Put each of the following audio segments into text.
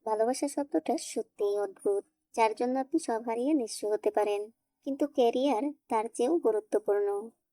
ভালোবাসা শব্দটা সত্যিই অদ্ভুত, যার জন্য আপনি সব হারিয়ে নিঃস্ব হতে পারেন। কিন্তু ক্যারিয়ার তার চেয়েও গুরুত্বপূর্ণ।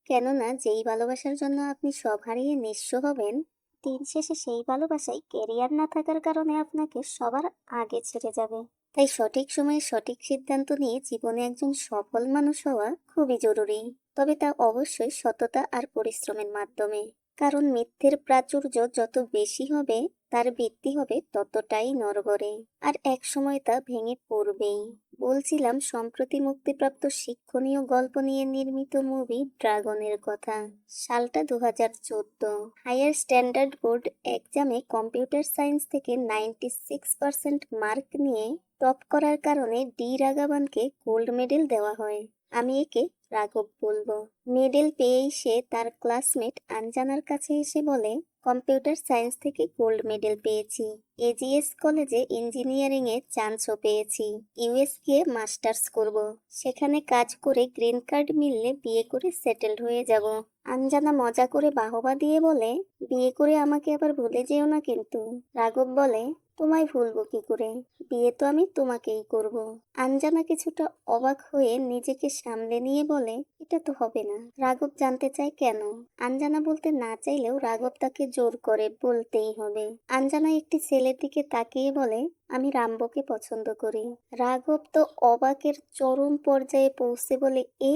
কেননা যেই ভালোবাসার জন্য আপনি সব হারিয়ে নিঃস্ব হবেন, দিন শেষে সেই ভালোবাসাই ক্যারিয়ার না থাকার কারণে আপনাকে সবার আগে ছেড়ে যাবে। তাই সঠিক সময়ে সঠিক সিদ্ধান্ত নিয়ে জীবনে একজন সফল মানুষ হওয়া খুবই জরুরি। তবে তা অবশ্যই সততা আর পরিশ্রমের মাধ্যমে। কারণ মিথ্যের প্রাচুর্য যত বেশি হবে, তার ভিত্তি হবে ততটাই নড়বড়ে, আর এক সময় তা ভেঙে পড়বেই। বলছিলাম সম্প্রতি মুক্তিপ্রাপ্ত শিক্ষণীয় গল্প নিয়ে নির্মিত মুভি ড্রাগনের কথা। সালটা 2014। হায়ার স্ট্যান্ডার্ড বোর্ড এক্সামে কম্পিউটার সায়েন্স থেকে 96% মার্ক নিয়ে টপ করার কারণে ডি রাঘবনকে গোল্ড মেডেল দেওয়া হয়। আমি একে রাঘব বলবো। মেডেল পেয়েই সে তার ক্লাসমেট আনজানার কাছে এসে বলে, কম্পিউটার সায়েন্স থেকে গোল্ড মেডেল পেয়েছি, এজিএস কলেজে ইঞ্জিনিয়ারিং এ চান্সও পেয়েছি, ইউএস গিয়ে মাস্টার্স করব, সেখানে কাজ করে গ্রিন কার্ড মিললে বিয়ে করে সেটেলড হয়ে যাব। আনজানা মজা করে বাহবা দিয়ে বলে, বিয়ে করে আমাকে আবার ভুলে যেও না কিন্তু। রাঘব বলে, তোমায় ভুলবো কি করে, বিয়ে তো আমি তোমাকেই করব। আনজানা কিছুটা অবাক হয়ে নিজেকে সামলে নিয়ে বলে, এটা তো হবে না। রাঘব জানতে চায় কেন। আনজানা বলতে না চাইলেও রাঘব তাকে জোর করে বলতেই হবে। আনজানা একটি ছেলের দিকে তাকিয়ে বলে, আমি রামবোকে পছন্দ করি। রাঘব তো অবাকের চরম পর্যায়ে পৌঁছে বলে, এ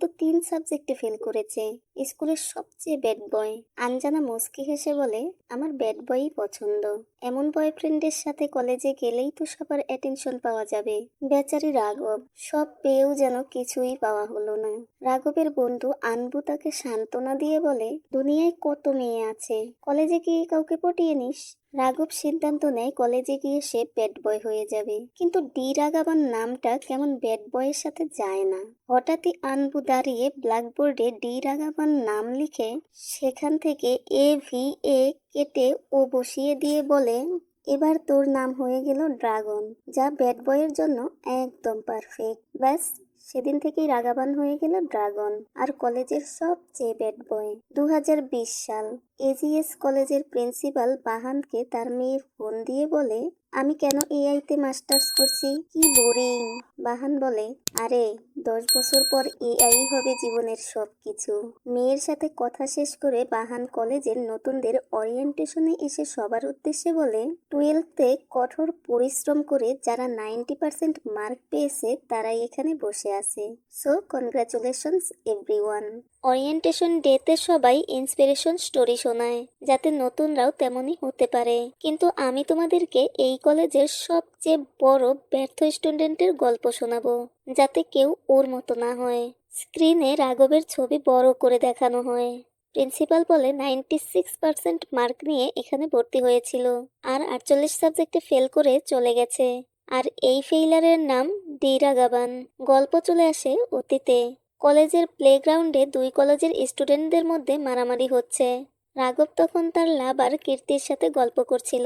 তো 3 সাবজেক্টে ফেল করেছে, স্কুলের সবচেয়ে ব্যাড বয়। আনজানা মুচকি হেসে বলে, আমার ব্যাড বয়ই পছন্দ। এমন বয়ফ্রেন্ডের সাথে কলেজে গেলেই তো সবার অ্যাটেনশন পাওয়া যাবে। বেচারি রাঘব সব পেয়েও যেন কিছুই পাওয়া হলো না। রাঘবের বন্ধু আনবু তাকে সান্ত্বনা দিয়ে বলে, দুনিয়ায় কত মেয়ে আছে, কলেজে গিয়ে কাউকে পটিয়ে নিস। রাঘব সিদ্ধান্ত নেয় কলেজে গিয়ে সে ব্যাড বয় হয়ে যাবে। কিন্তু ডি রাঘবন নামটা কেমন ব্যাড বয়ের সাথে যায় না। হঠাৎই আনবু দাঁড়িয়ে ব্ল্যাকবোর্ডে ডি রাঘবন নাম লিখে সেখান থেকে AVA কেটে ও বসিয়ে দিয়ে বলে, এবার তোর নাম হয়ে গেল ড্রাগন, যা ব্যাড বয়ের জন্য একদম পারফেক্ট। ব্যাস, সেদিন থেকেই রাগাবান হয়ে গেল ড্রাগন, আর কলেজের সবচেয়ে ব্যাড বয়। 2020 সাল। এজিএস কলেজের প্রিন্সিপাল বাহানকে তার মেয়ে ফোন দিয়ে বলে, আমি কেন এআইতে মাস্টার্স করছি, কি বোরিং। বাহান বলে, আরে 10 বছর পর এআই হবে জীবনের সবকিছু। মেয়ের সাথে কথা শেষ করে বাহান কলেজের নতুনদের ওরিয়েন্টেশনে এসে সবার উদ্দেশ্যে বলে, 12তে কঠোর পরিশ্রম করে যারা 90% মার্ক পেয়েছে তারাই এখানে বসে আছে। So congratulations everyone. ওরিয়েন্টেশন ডেতে সবাই ইন্সপিরেশন স্টোরি শোনায়, যাতে নতুনরাও তেমনই হতে পারে। কিন্তু আমি তোমাদেরকে এই কলেজের সবচেয়ে বড় ব্যর্থ স্টুডেন্টের গল্প শোনাবো, যাতে কেউ ওর মতো না হয়। স্ক্রিনে রাঘবের ছবি বড় করে দেখানো হয়। প্রিন্সিপাল বলে, 96% মার্ক নিয়ে এখানে ভর্তি হয়েছিল, আর 48 সাবজেক্টে ফেল করে চলে গেছে। আর এই ফেইলারের নাম ডি রাঘবন। গল্প চলে আসে অতীতে। কলেজের প্লেগ্রাউন্ডে 2 কলেজের স্টুডেন্টদের মধ্যে মারামারি হচ্ছে। রাঘব তখন তার লাভার কীর্তির সাথে গল্প করছিল।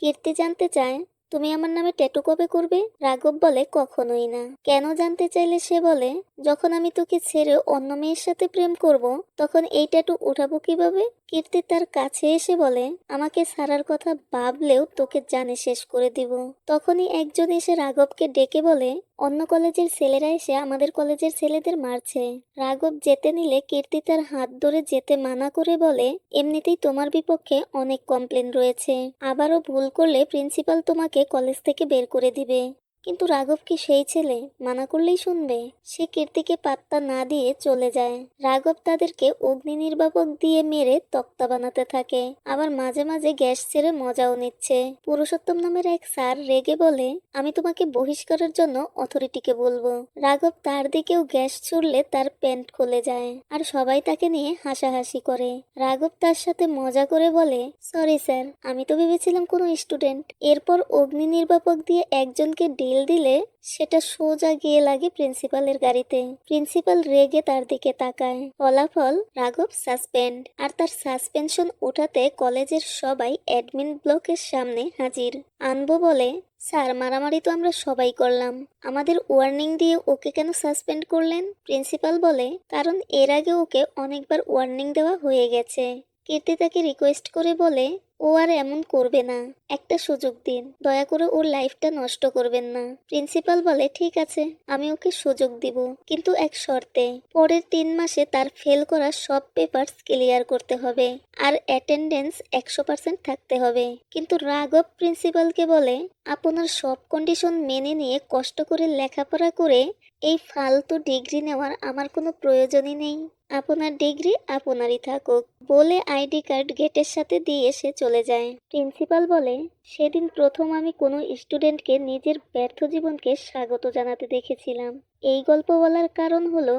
কীর্তি জানতে চায়, তুমি আমার নামে ট্যাটু কবে করবে? রাঘব বলে, কখনোই না। কেন জানতে চাইলে সে বলে, যখন আমি তোকে ছেড়ে অন্য মেয়ের সাথে প্রেম করব, তখন এই ট্যাটু উঠাবো কিভাবে? কীর্তি তার কাছে এসে বলে, আমাকে ছাড়ার কথা ভাবলেও তোকে জানে শেষ করে দিব। তখনই একজন এসে রাঘবকে ডেকে বলে, অন্য কলেজের ছেলেরা এসে আমাদের কলেজের ছেলেদের মারছে। রাঘব যেতে নিলে কীর্তি তার হাত ধরে যেতে মানা করে বলে, এমনিতেই তোমার বিপক্ষে অনেক কমপ্লেন রয়েছে, আবারও ভুল করলে প্রিন্সিপাল তোমাকে কলেজ থেকে বের করে দিবে। কিন্তু রাঘব কি সেই ছেলে, মানা করলেই শুনবে? সে কীর্তিকে পাত্তা না দিয়ে চলে যায়। রাঘব তাদেরকে অগ্নি নির্বাপক দিয়ে মেরে তক্তা বানাতে থাকে, আবার মাঝে মাঝে গ্যাস ছেড়ে মজাও নিচ্ছে। পুরুষোত্তম নামের এক স্যার রেগে বলে, আমি তোমাকে বহিষ্কারের জন্য অথরিটিকে বলবো। রাঘব তার দিকেও গ্যাস ছুড়লে তার প্যান্ট খুলে যায়, আর সবাই তাকে নিয়ে হাসাহাসি করে। রাঘব তার সাথে মজা করে বলে, সরি স্যার, আমি তো ভেবেছিলাম কোনো স্টুডেন্ট। এরপর অগ্নি নির্বাপক দিয়ে একজনকে ডিল দিলে সেটা সোজা গিয়ে লাগে প্রিন্সিপালের গাড়িতে। প্রিন্সিপাল রেগে তার দিকে তাকায়। ফলাফল, রাঘব সাসপেন্ড। আর তার সাসপেনশন উঠাতে কলেজের সবাই অ্যাডমিন ব্লকের সামনে হাজির। আনবো বলে, স্যার, মারামারি তো আমরা সবাই করলাম, আমাদের ওয়ার্নিং দিয়ে ওকে কেন সাসপেন্ড করলেন? প্রিন্সিপাল বলে, কারণ এর আগে ওকে অনেকবার ওয়ার্নিং দেওয়া হয়ে গেছে। কীর্তি তাকে রিকোয়েস্ট করে বলে, ও আর এমন করবে না, একটা সুযোগ দিন, দয়া করে ওর লাইফটা নষ্ট করবেন না। প্রিন্সিপাল বলে ঠিক আছে, আমি ওকে সুযোগ দিব, কিন্তু এক শর্তে, পরের 3 মাসে তার ফেল করা সব পেপারস ক্লিয়ার করতে হবে আর অ্যাটেন্ডেন্স 100% থাকতে হবে। কিন্তু রাঘব প্রিন্সিপালকে বলে আপনার সব কন্ডিশন মেনে নিয়ে কষ্ট করে লেখাপড়া করে এই ফালতু ডিগ্রি নেওয়ার আমার কোনো প্রয়োজনই নেই। আপনার ডিগ্রি আপনারই থাকুক বলে আইডি কার্ড গেটের সাথে দিয়ে সে চলে যায়। প্রিন্সিপাল বলে সেদিন প্রথম আমি কোনো স্টুডেন্টকে নিজের ব্যর্থ জীবনকে স্বাগত জানাতে দেখেছিলাম। এই গল্প বলার কারণ হলো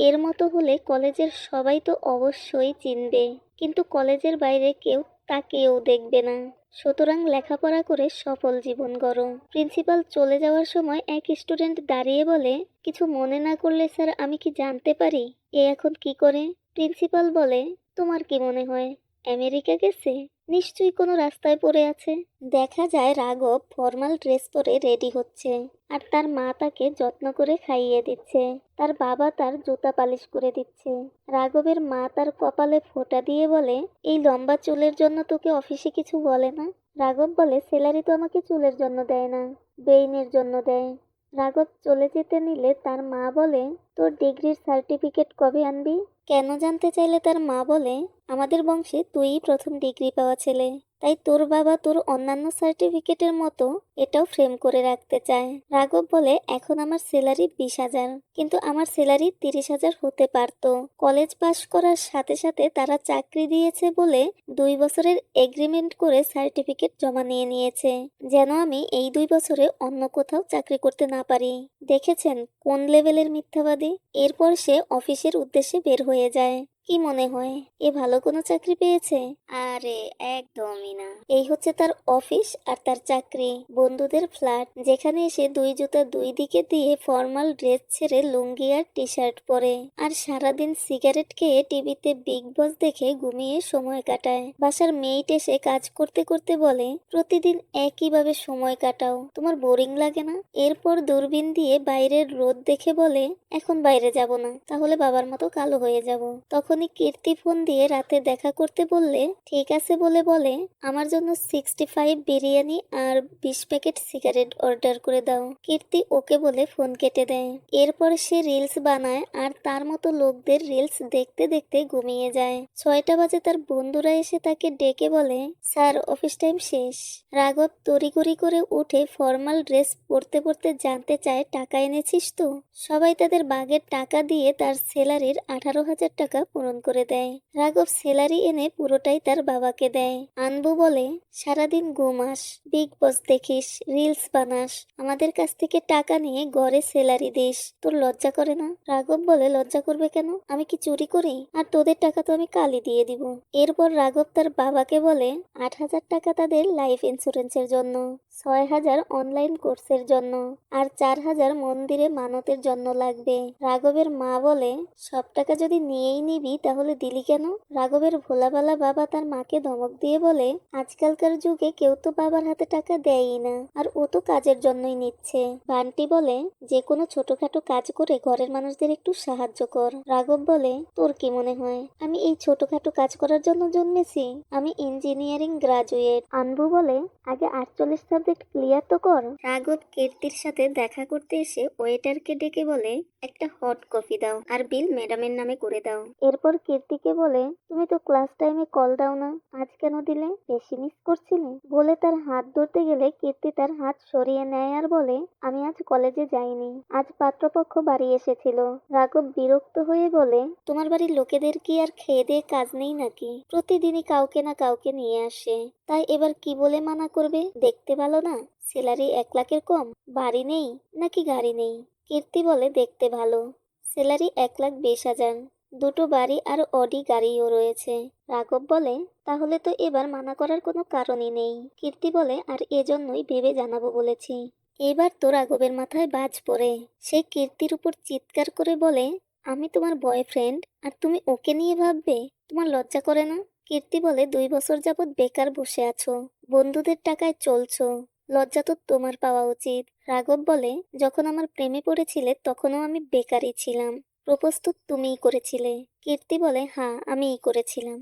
এর মতো হলে কলেজের সবাই তো অবশ্যই চিনবে, কিন্তু কলেজের বাইরে কেউ তাকেও দেখবে না। সুতরাং লেখাপড়া করে সফল জীবন গড়ো। প্রিন্সিপাল চলে যাওয়ার সময় এক স্টুডেন্ট দাঁড়িয়ে বলে কিছু মনে না করলে স্যার আমি কি জানতে পারি এ এখন কি করে? প্রিন্সিপাল বলে তোমার কি মনে হয় আমেরিকা গেছে? নিশ্চয়ই কোনো রাস্তায় পড়ে আছে। দেখা যায় রাঘব ফর্মাল ড্রেস পরে রেডি হচ্ছে আর তার মা তাকে যত্ন করে খাইয়ে দিচ্ছে, তার বাবা তার জুতা পালিশ করে দিচ্ছে। রাঘবের মা তার কপালে ফোঁটা দিয়ে বলে এই লম্বা চুলের জন্য তোকে অফিসে কিছু বলে না? রাঘব বলে স্যালারি তো আমাকে চুলের জন্য দেয় না, ব্রেইনের জন্য দেয়। রাঘব চলে যেতে নিলে তার মা বলে তোর ডিগ্রির সার্টিফিকেট কবে আনবি? কেন জানতে চাইলে তার মা বলে আমাদের বংশে তুইই প্রথম ডিগ্রি পাওয়া ছেলে, তাই তোর বাবা তোর অন্যান্য সার্টিফিকেটের মতো এটাও ফ্রেম করে রাখতে চায়। রাঘব বলে এখন আমার স্যালারি 20,000, কিন্তু আমার স্যালারি 30,000 হতে পারতো। কলেজ পাশ করার সাথে সাথে তারা চাকরি দিয়েছে বলে 2 বছরের এগ্রিমেন্ট করে সার্টিফিকেট জমা নিয়ে নিয়েছে, যেন আমি এই 2 বছরে অন্য কোথাও চাকরি করতে না পারি। দেখেছেন কোন লেভেলের মিথ্যাবাদী? এরপর সে অফিসের উদ্দেশ্যে বের হয়ে যায়। কি মনে হয় এ ভালো কোনো চাকরি পেয়েছে? আরে একদমই না। এই হচ্ছে তার অফিস আর তার চাকরি, বন্ধুদের ফ্ল্যাট, যেখানে এসে দুই জুতা দুই দিকে দিয়ে ফর্মাল ড্রেস ছেড়ে লুঙ্গি আর টি শার্ট পরে আর সারাদিন সিগারেট খেয়ে টিভিতে বিগ বস দেখে ঘুমিয়ে সময় কাটায়। বাসার মেইট এসে কাজ করতে করতে বলে প্রতিদিন একইভাবে সময় কাটাও, তোমার বোরিং লাগে না? এরপর দূরবীন দিয়ে বাইরের রোদ দেখে বলে এখন বাইরে যাব না, তাহলে বাবার মতো কালো হয়ে যাব। তখনই কীর্তি ফোন দিয়ে রাতে দেখা করতে বললে ঠিক আছে বলে বলে আমার জন্য 65 বিরিয়ানি আর 20 প্যাকেট সিগারেট অর্ডার করে দাও। কীর্তি ওকে বলে ফোন কেটে দেয়। এরপর সে রিলস বানায় আর তার মতো লোকদের রিলস দেখতে দেখতে ঘুমিয়ে যায়। 6টা বাজে তার বন্ধুরা এসে তাকে ডেকে বলে স্যার অফিস টাইম শেষ। রাঘব তড়িঘড়ি করে উঠে ফর্মাল ড্রেস পরতে পরতে জানতে চায় টাকা এনেছিস তো? সবাই তাদের বাগের টাকা দিয়ে তার স্যালারির 18,000 টাকা পূরণ করে দেয়। রাঘব স্যালারি এনে পুরোটাই তার বাবাকে দেয়। আনবু বলে সারাদিন ঘুমাস, বিগ বস দেখিস, রিলস বানাস, আমাদের কাছ থেকে টাকা নিয়ে ঘরে স্যালারি দিস, তোর লজ্জা করে না? রাঘব বলে লজ্জা করবে কেন, আমি কি চুরি করি? আর তোদের টাকা তো আমি কালই দিয়ে দিব। এরপর রাঘব তার বাবাকে বলে 8,000 টাকা তাদের লাইফ ইন্স্যুরেন্সের জন্য, 6,000 অনলাইন কোর্সের জন্য আর 4,000 মন্দিরে মানতের জন্য লাগবে। রাঘবের মা বলে সব টাকা যদি নিয়েই নিবি তাহলে দিলি কেন? রাঘবের ভোলাবালা বাবা তার মাকে ধমক দিয়ে বলে আজকালকার যুগে কেউ তো বাবার হাতে টাকা দেয়ই না, আর ও তো কাজের জন্যই নিচ্ছে। বান্টি বলে যে কোনো ছোটখাটো কাজ করে ঘরের মানুষদের একটু সাহায্য কর। রাঘব বলে তোর কি মনে হয় আমি এই ছোটখাটো কাজ করার জন্য জন্মেছি? আমি ইঞ্জিনিয়ারিং গ্রাজুয়েট। আনবু বলে আগে 48 সাবজেক্ট ক্লিয়ার তো কর। রাঘব কীর্তির সাথে দেখা করতে এসে ওয়েটারকে ডেকে বলে একটা হট কফি দাও আর বিল ম্যাডামের নামে করে দাও। এরপর কীর্তিকে বলে তুমি তো ক্লাস টাইমে কল দাও না, আজ কেন দিলে? বেশি মিস করছিলে? বলে তার হাত ধরতে গেলে কীর্তি তার হাত সরিয়ে নেয় আর বলে আমি আজ কলেজে যাইনি, আজ পাত্রপক্ষ বাড়ি এসেছিল। রাঘব বিরক্ত হয়ে বলে তোমার বাড়ির লোকেদের কি আর খেয়ে দিয়ে কাজ নেই নাকি? প্রতিদিনই কাউকে না কাউকে নিয়ে আসে, তাই এবার কি বলে মানা করবে? দেখতে ভালো না, স্যালারি 1 লাখের কম, বাড়ি নেই নাকি গাড়ি নেই? কীর্তি বলে দেখতে ভালো, স্যালারি 1,20,000, দুটো বাড়ি আর অডি গাড়িও রয়েছে। রাঘব বলে তাহলে তো এবার মানা করার কোনো কারণই নেই। কীর্তি বলে আর এজন্যই ভেবে জানাবো বলেছি। এবার তো রাঘবের মাথায় বাজ পড়ে, সে কীর্তির উপর চিৎকার করে বলে আমি তোমার বয়ফ্রেন্ড আর তুমি ওকে নিয়ে ভাববে? তোমার লজ্জা করে না? কীর্তি বলে 2 বছর যাবৎ বেকার বসে আছো, বন্ধুদের টাকায় চলছো, লজ্জা তো তোমার পাওয়া উচিত। রাঘব বলে যখন আমার প্রেমে পড়েছিলে তখনও আমি বেকারই ছিলাম, প্রপোজ তো তুমিই করেছিলে। কীর্তি বলে হ্যাঁ আমিই করেছিলাম,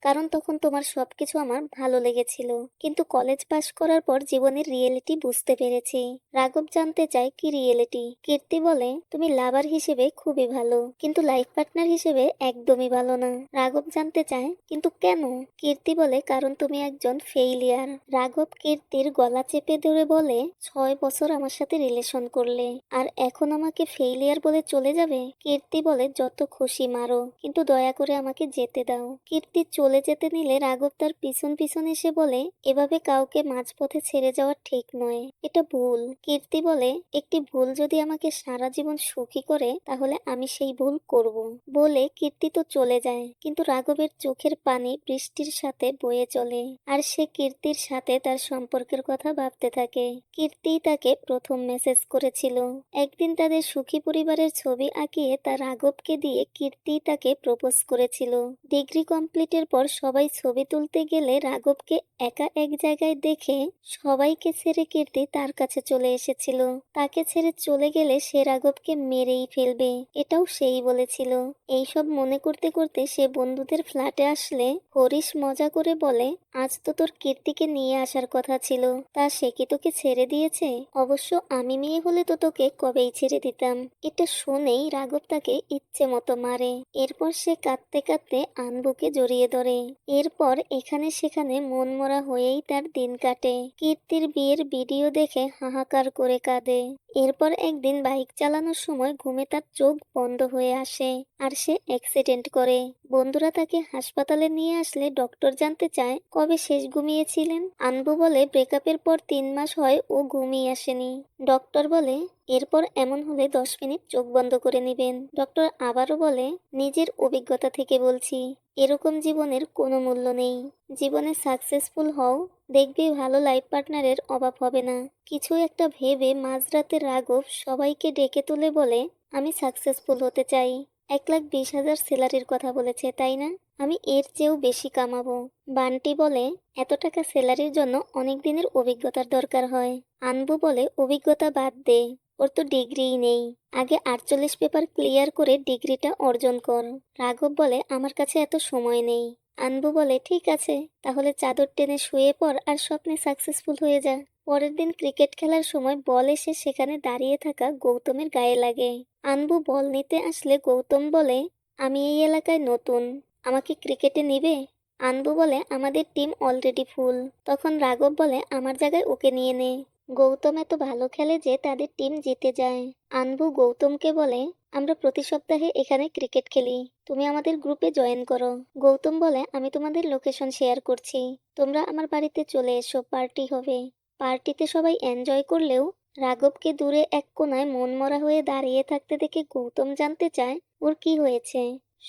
কারণ তখন তোমার সবকিছু আমার ভালো লেগেছিল, কিন্তু কলেজ পাশ করার পর জীবনের রিয়েলিটি বুঝতে পেরেছি। রাঘব জানতে চায় কি রিয়েলিটি। কীর্তি বলে, তুমি লাভার হিসেবে খুবই ভালো, কিন্তু লাইফ পার্টনার হিসেবে একদমই ভালো না। রাঘব জানতে চায় কিন্তু কেন? কীর্তি বলে, কারণ তুমি একজন ফেইলিয়ার। রাঘব কীর্তির গলা চেপে ধরে বলে, 6 বছর আমার সাথে রিলেশন করলে, আর এখন আমাকে ফেইলিয়ার বলে চলে যাবে? কীর্তি বলে, যত খুশি মারো, কিন্তু দয়া করে আমাকে যেতে দাও। কীর্তি চলে যেতে নিলে রাঘব তার পিছন পিছন এসে বলে, এভাবে কাউকে মাঝপথে ছেড়ে যাওয়া ঠিক নয়, এটা ভুল। কীর্তি বলে, একটি ভুল যদি আমাকে সারা জীবন সুখী করে তাহলে আমি সেই ভুল করব। বলে কীর্তি তো চলে যায়, কিন্তু রাঘবের চোখের পানি বৃষ্টির সাথে বয়ে চলে, আর সে কীর্তির সাথে তার সম্পর্কের কথা ভাবতে থাকে। কীর্তি তাকে প্রথম মেসেজ করেছিল। একদিন তাদের সুখী পরিবারের ছবি আঁকিয়ে তার রাঘবকে দিয়ে কীর্তি তাকে প্রপোজ করেছিল। ডিগ্রি কমপ্লিটের পর সবাই ছবি তুলতে গেলে রাঘবকে একা এক জায়গায় দেখে সবাইকে ছেড়ে কীর্তি তার কাছে চলে এসেছিল। তাকে ছেড়ে চলে গেলে সে রাঘবকে মেরেই ফেলবে, এটাও সেই বলেছিল। এইসব মনে করতে করতে সে বন্ধুদের ফ্ল্যাটে আসলে হরিশ মজা করে বলে, আজ তো তোর কীর্তিকে নিয়ে আসার কথা ছিল, তা সে কি তোকে ছেড়ে দিয়েছে? অবশ্য আমি মেয়ে হলে তো তোকে কবেই ছেড়ে দিতাম। এটা শুনেই রাঘব তাকে ইচ্ছে মতো মারে। এরপর সে কাঁদতে কাঁদতে আনবুকে জড়িয়ে ধরে। এরপর এখানে সেখানে মন মরা হয়েই তার দিন কাটে। কীর্তির বিয়ের ভিডিও দেখে হাহাকার করে কাঁদে। এরপর একদিন বাইক চালানোর সময় ঘুমে তার চোখ বন্ধ হয়ে আসে, আর সে অ্যাক্সিডেন্ট করে। বন্ধুরা তাকে হাসপাতালে নিয়ে আসলে ডক্টর জানতে চায়, কবে শেষ ঘুমিয়েছিলেন? আনবু বলে, ব্রেকআপের পর 3 মাস হয় ও ঘুমিয়ে আসেনি। ডক্টর বলে, এরপর এমন হলে 10 মিনিট চোখ বন্ধ করে নেবেন। ডক্টর আবারও বলে, নিজের অভিজ্ঞতা থেকে বলছি, এরকম জীবনের কোনো মূল্য নেই। জীবনে সাকসেসফুল হও, দেখবে ভালো লাইফ পার্টনারের অভাব হবে না। কিছু একটা ভেবে মাঝরাতে রাঘব সবাইকে ডেকে তুলে বলে, আমি সাকসেসফুল হতে চাই। 1,20,000 স্যালারির কথা বলেছে তাই না? আমি এর চেয়েও বেশি কামাবো। বান্টি বলে, এত টাকা স্যালারির জন্য অনেক দিনের অভিজ্ঞতার দরকার হয়। আনবু বলে, অভিজ্ঞতা বাদ দে, ওর তো ডিগ্রিই নেই। আগে 48 পেপার ক্লিয়ার করে ডিগ্রিটা অর্জন কর। রাঘব বলে, আমার কাছে এত সময় নেই। আনবু বলে, ঠিক আছে, তাহলে চাদর টেনে শুয়ে পড় আর স্বপ্নে সাকসেসফুল হয়ে যা। পরের দিন ক্রিকেট খেলার সময় বল এসে সেখানে দাঁড়িয়ে থাকা গৌতমের গায়ে লাগে। আনবু বল নিতে আসলে গৌতম বলে, আমি এই এলাকায় নতুন, আমাকে ক্রিকেটে নিবে? আনবু বলে, আমাদের টিম অলরেডি ফুল। তখন রাঘব বলে, আমার জায়গায় ওকে নিয়ে নে। গৌতম এত ভালো খেলে যে তাদের টিম জিতে যায়। আনবু গৌতমকে বলে, আমরা প্রতি সপ্তাহে এখানে ক্রিকেট খেলি, তুমি আমাদের গ্রুপে জয়েন করো। গৌতম বলে, আমি তোমাদের লোকেশন শেয়ার করছি, তোমরা আমার বাড়িতে চলে এসো, পার্টি হবে। পার্টিতে সবাই এনজয় করলেও রাঘবকে দূরে এক কোণায় মনমরা হয়ে দাঁড়িয়ে থাকতে দেখে গৌতম জানতে চায়, ওর কি হয়েছে।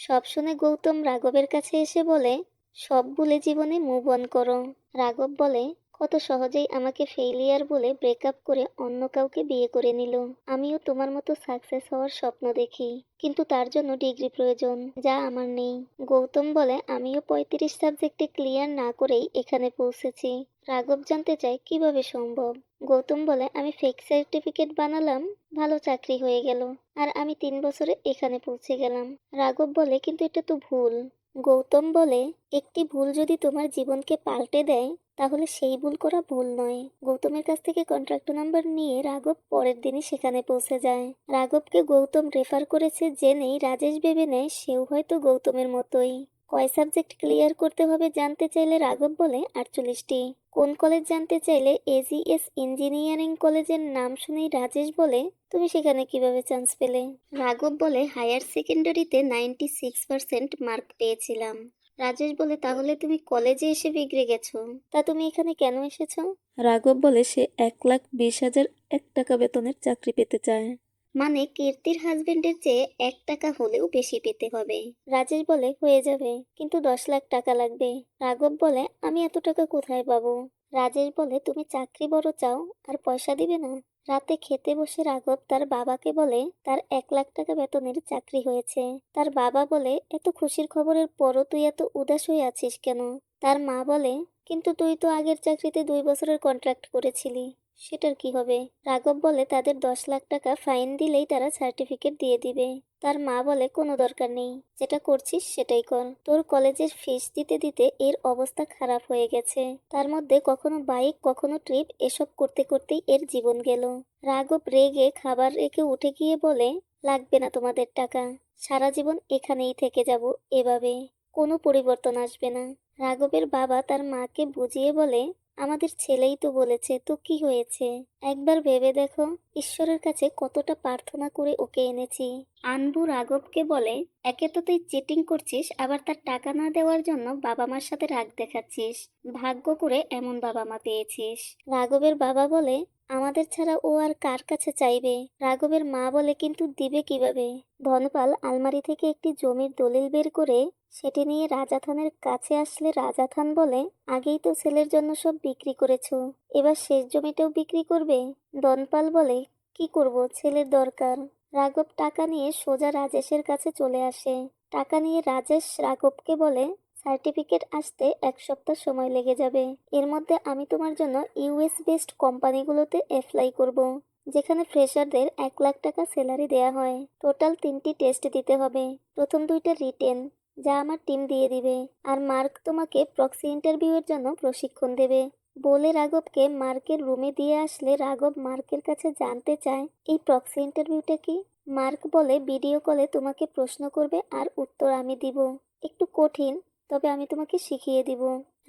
সব শুনে গৌতম রাঘবের কাছে এসে বলে, সব ভুলে জীবনে মুভ অন করো। রাঘব বলে, কত সহজেই আমাকে ফেইলিয়ার বলে ব্রেকআপ করে অন্য কাউকে বিয়ে করে নিল। আমিও তোমার মতো সাকসেস হওয়ার স্বপ্ন দেখি, কিন্তু তার জন্য ডিগ্রি প্রয়োজন, যা আমার নেই। গৌতম বলে, আমিও 35 সাবজেক্টে ক্লিয়ার না করেই এখানে পৌঁছেছি। রাঘব জানতে চায় কিভাবে সম্ভব। গৌতম বলে, আমি ফেক সার্টিফিকেট বানালাম, ভালো চাকরি হয়ে গেল, আর আমি 3 বছরে এখানে পৌঁছে গেলাম। রাঘব বলে, কিন্তু এটা তো ভুল। গৌতম বলে, একটি ভুল যদি তোমার জীবনকে পাল্টে দেয় তাহলে সেই ভুল করা ভুল নয়। গৌতমের কাছ থেকে কন্ট্রাক্ট নাম্বার নিয়ে রাঘব পরের দিনই সেখানে পৌঁছে যায়। রাঘবকে গৌতম রেফার করেছে জেনেই রাজেশ ভেবে নেয় সেও হয়তো গৌতমের মতোই। কয় সাবজেক্ট ক্লিয়ার করতে হবে জানতে চাইলে রাঘব বলে 48টি। কোন কলেজ জানতে চাইলে এজিএস ইঞ্জিনিয়ারিং কলেজের নাম শুনেই রাজেশ বলে, তুমি সেখানে কিভাবে চান্স পেলে? রাঘব বলে, হায়ার সেকেন্ডারিতে 96% মার্ক পেয়েছিলাম। রাজেশ বলে, তাহলে তুমি কলেজে এসে বিগড়ে গেছো, তা তুমি এখানে কেন এসেছো? রাঘব বলে, সে 1,20,000 টাকা বেতনের চাকরি পেতে চায়। মানে কীর্তির হাজবেন্ডের চেয়ে 1 টাকা হলেও বেশি পেতে হবে। রাজেশ বলে, হয়ে যাবে, কিন্তু 10 লাখ টাকা লাগবে। রাঘব বলে, আমি এত টাকা কোথায় পাবো? রাজেশ বলে, তুমি চাকরি বড় চাও আর পয়সা দিবে না? রাতে খেতে বসে রাঘব তার বাবাকে বলে তার 1 লাখ টাকা বেতনের চাকরি হয়েছে। তার বাবা বলে, এত খুশির খবরের পরও তুই এত উদাস হয়ে আছিস কেন? তার মা বলে, কিন্তু তুই তো আগের চাকরিতে 2 বছরের কন্ট্রাক্ট করেছিলি, সেটার কি হবে? রাঘব বলে তাদের 10 লাখ টাকা ফাইন দিলেই তারা সার্টিফিকেট দিয়ে দিবে। তার মা বলে কোনো দরকার নেই, যেটা করছিস সেটাই কর। তোর কলেজের ফিস দিতে দিতে এর অবস্থা খারাপ হয়ে গেছে। তার মধ্যে কখনো বাইক কখনো ট্রিপ, এসব করতে করতেই এর জীবন গেল। রাঘব রেগে খাবার রেখে উঠে গিয়ে বলে, লাগবে না তোমাদের টাকা, সারা জীবন এখানেই থেকে যাব এভাবে, কোনো পরিবর্তন আসবে না। রাঘবের বাবা তার মাকে বুঝিয়ে বলে, আমাদের ছেলেই তো বলেছে, তো কি হয়েছে? একবার ভেবে দেখো, ঈশ্বরের কাছে কতটা প্রার্থনা করে ওকে এনেছি। আনবু রাঘবকে বলে, একে তো তুই চিটিং করছিস, আবার তার টাকা না দেওয়ার জন্য বাবা মার সাথে রাগ দেখাচ্ছিস। ভাগ্য করে এমন বাবা মা পেয়েছিস। রাঘবের বাবা বলে, আমাদের ছাড়া ও আর কার কাছে চাইবে? রাঘবের মা বলে, কিন্তু দিবে কিভাবে? ধনপাল আলমারি থেকে একটি জমির দলিল বের করে সেটি নিয়ে রাজা খানের কাছে আসলে রাজা খান বলে, আগেই তো ছেলের জন্য সব বিক্রি করেছো, এবার শেষ জমিটাও বিক্রি করবে? ধনপাল বলে, কি করব, ছেলের দরকার। রাঘব টাকা নিয়ে সোজা রাজেশের কাছে চলে আসে। টাকা নিয়ে রাজেশ রাঘবকে বলে, সার্টিফিকেট আসতে 1 সপ্তাহ সময় লেগে যাবে। এর মধ্যে আমি তোমার জন্য ইউএস বেসড কোম্পানিগুলোতে অ্যাপ্লাই করব, যেখানে ফ্রেশারদের 1 লাখ টাকা স্যালারি দেয়া হয়। টোটাল 3টি টেস্ট দিতে হবে, প্রথম 2টা রিটেন, যা আমার টিম দিয়ে দিবে, আর মার্ক তোমাকে প্রক্সি ইন্টারভিউয়ের জন্য প্রশিক্ষণ দেবে। বলে রাঘবকে মার্কের রুমে দিয়ে আসলে রাঘব মার্কের কাছে জানতে চায়, এই প্রক্সি ইন্টারভিউটা কি? মার্ক বলে, ভিডিও কলে তোমাকে প্রশ্ন করবে আর উত্তর আমি দিব, একটু কঠিন, তবে আমি তোমাকে শিখিয়ে দিব।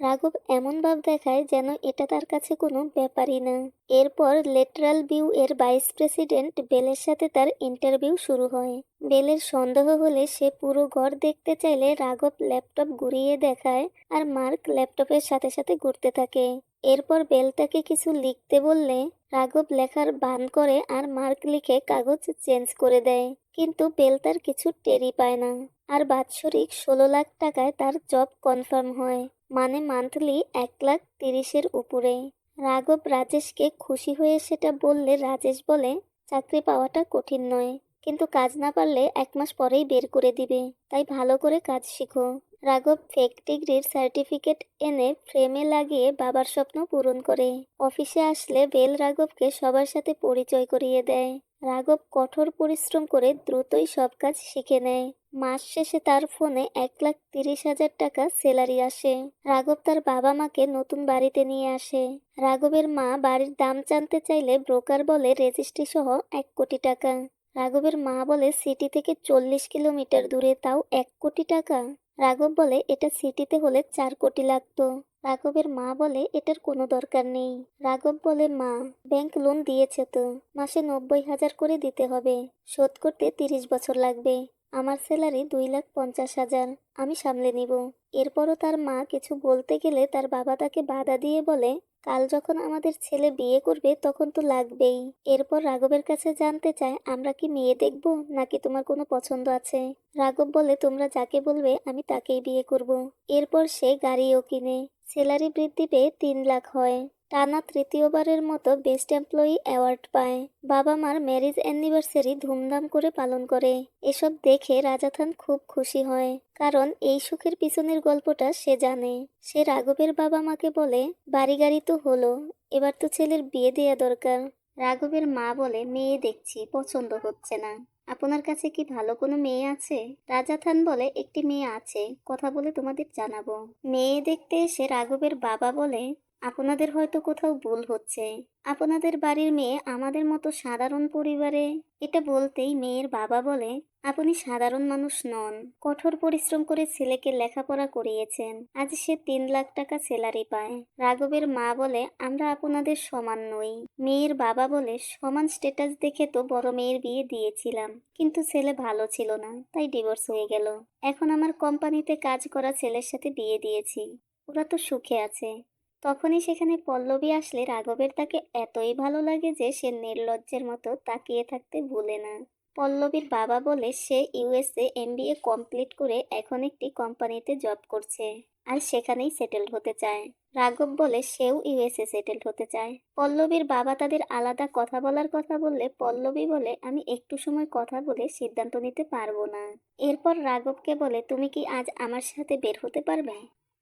রাঘব এমন ভাব দেখায় যেন এটা তার কাছে কোনো ব্যাপারই না। এরপর লেটারাল ভিউ এর ভাইস প্রেসিডেন্ট বেলের সাথে তার ইন্টারভিউ শুরু হয়। বেলের সন্দেহ হলে সে পুরো ঘর দেখতে চাইলে রাঘব ল্যাপটপ ঘুরিয়ে দেখায় আর মার্ক ল্যাপটপের সাথে সাথে ঘুরতে থাকে। এরপর বেল তাকে কিছু লিখতে বললে রাঘব লেখার ভান করে আর মার্ক লিখে কাগজ চেঞ্জ করে দেয়, কিন্তু বেল তার কিছু টেরই পায় না। আর বাৎসরিক 16 লাখ টাকায় তার জব কনফার্ম হয়, মানে মান্থলি 1,30,000-এর উপরে। রাঘব রাজেশকে খুশি হয়ে সেটা বললে রাজেশ বলে, চাকরি পাওয়াটা কঠিন নয়, কিন্তু কাজ না পারলে 1 মাস পরেই বের করে দিবে, তাই ভালো করে কাজ শিখো। রাঘব ফেক ডিগ্রির সার্টিফিকেট এনে ফ্রেমে লাগিয়ে বাবার স্বপ্ন পূরণ করে। অফিসে আসলে বেল রাঘবকে সবার সাথে পরিচয় করিয়ে দেয়। রাঘব কঠোর পরিশ্রম করে দ্রুতই সব কাজ শিখে নেয়। মাস শেষে তার ফোনে 1,30,000 টাকা স্যালারি আসে। রাঘব তার বাবা মাকে নতুন বাড়িতে নিয়ে আসে। রাঘবের মা বাড়ির দাম জানতে চাইলে ব্রোকার বলে রেজিস্ট্রি সহ 1 কোটি টাকা। রাঘবের মা বলে সিটি থেকে 40 কিলোমিটার দূরে, তাও 1 কোটি টাকা। রাঘব বলে এটা সিটিতে হলে 4 কোটি লাগতো। রাঘবের মা বলে এটার কোনো দরকার নেই। রাঘব বলে, মা, ব্যাংক লোন দিয়েছে তো, মাসে 90,000 করে দিতে হবে, শোধ করতে 30 বছর লাগবে। আমার স্যালারি 2,50,000, আমি সামলে নিব। এরপরও তার মা কিছু বলতে গেলে তার বাবা তাকে বাধা দিয়ে বলে, কাল যখন আমাদের ছেলে বিয়ে করবে তখন তো লাগবেই। এরপর রাঘবের কাছে জানতে চায়, আমরা কি মেয়ে দেখব নাকি তোমার কোনো পছন্দ আছে? রাঘব বলে, তোমরা যাকে বলবে আমি তাকেই বিয়ে করব। এরপর সে গাড়িও কিনে। স্যালারি বৃদ্ধি পেয়ে 3 লাখ হয়। টানা তৃতীয়বারের মতো বেস্ট এমপ্লয়ি অ্যাওয়ার্ড পায়। বাবা মার ম্যারেজ অ্যানিভার্সারি ধুমধাম করে পালন করে। এসব দেখে রাজা খান খুব খুশি হয়, কারণ এই সুখের পিছনের গল্পটা সে জানে। সে রাঘবের বাবা মাকে বলে, বাড়ি গাড়ি তো হলো, এবার তো ছেলের বিয়ে দেয়া দরকার। রাঘবের মা বলে, মেয়ে দেখছি, পছন্দ হচ্ছে না। আপনার কাছে কি ভালো কোনো মেয়ে আছে? রাজা খান বলে, একটি মেয়ে আছে, কথা বলে তোমাদের জানাবো। মেয়ে দেখতে এসে রাঘবের বাবা বলে, আপনাদের হয়তো কোথাও ভুল হচ্ছে, আপনাদের বাড়ির মেয়ে আমাদের মতো সাধারণ পরিবারে। এটা বলতেই মেয়ের বাবা বলে, আপনি সাধারণ মানুষ নন, কঠোর পরিশ্রম করে ছেলেকে লেখাপড়া করিয়েছেন, আজ সে 3 লাখ টাকা স্যালারি পায়। রাঘবের মা বলে, আমরা আপনাদের সমান নই। মেয়ের বাবা বলে, সমান স্ট্যাটাস দেখে তো বড় মেয়ের বিয়ে দিয়েছিলাম, কিন্তু ছেলে ভালো ছিল না, তাই ডিভোর্স হয়ে গেল। এখন আমার কোম্পানিতে কাজ করা ছেলের সাথে বিয়ে দিয়েছি, ওরা তো সুখে আছে। তখনই সেখানে পল্লবী আসলে রাঘবের তাকে এতই ভালো লাগে যে সে নির্লজ্জের মতো তাকিয়ে থাকতে ভুলে না। পল্লবীর বাবা বলে, সে ইউএসএ এমবিএ কমপ্লিট করে এখন একটি কোম্পানিতে জব করছে আর সেখানেই সেটেলড হতে চায়। রাঘব বলে, সেও ইউএসএ সেটেলড হতে চায়। পল্লবীর বাবা তাদের আলাদা কথা বলার কথা বললে পল্লবী বলে, আমি একটু সময় কথা বলে সিদ্ধান্ত নিতে পারবো না। এরপর রাঘবকে বলে, তুমি কি আজ আমার সাথে বের হতে পারবে?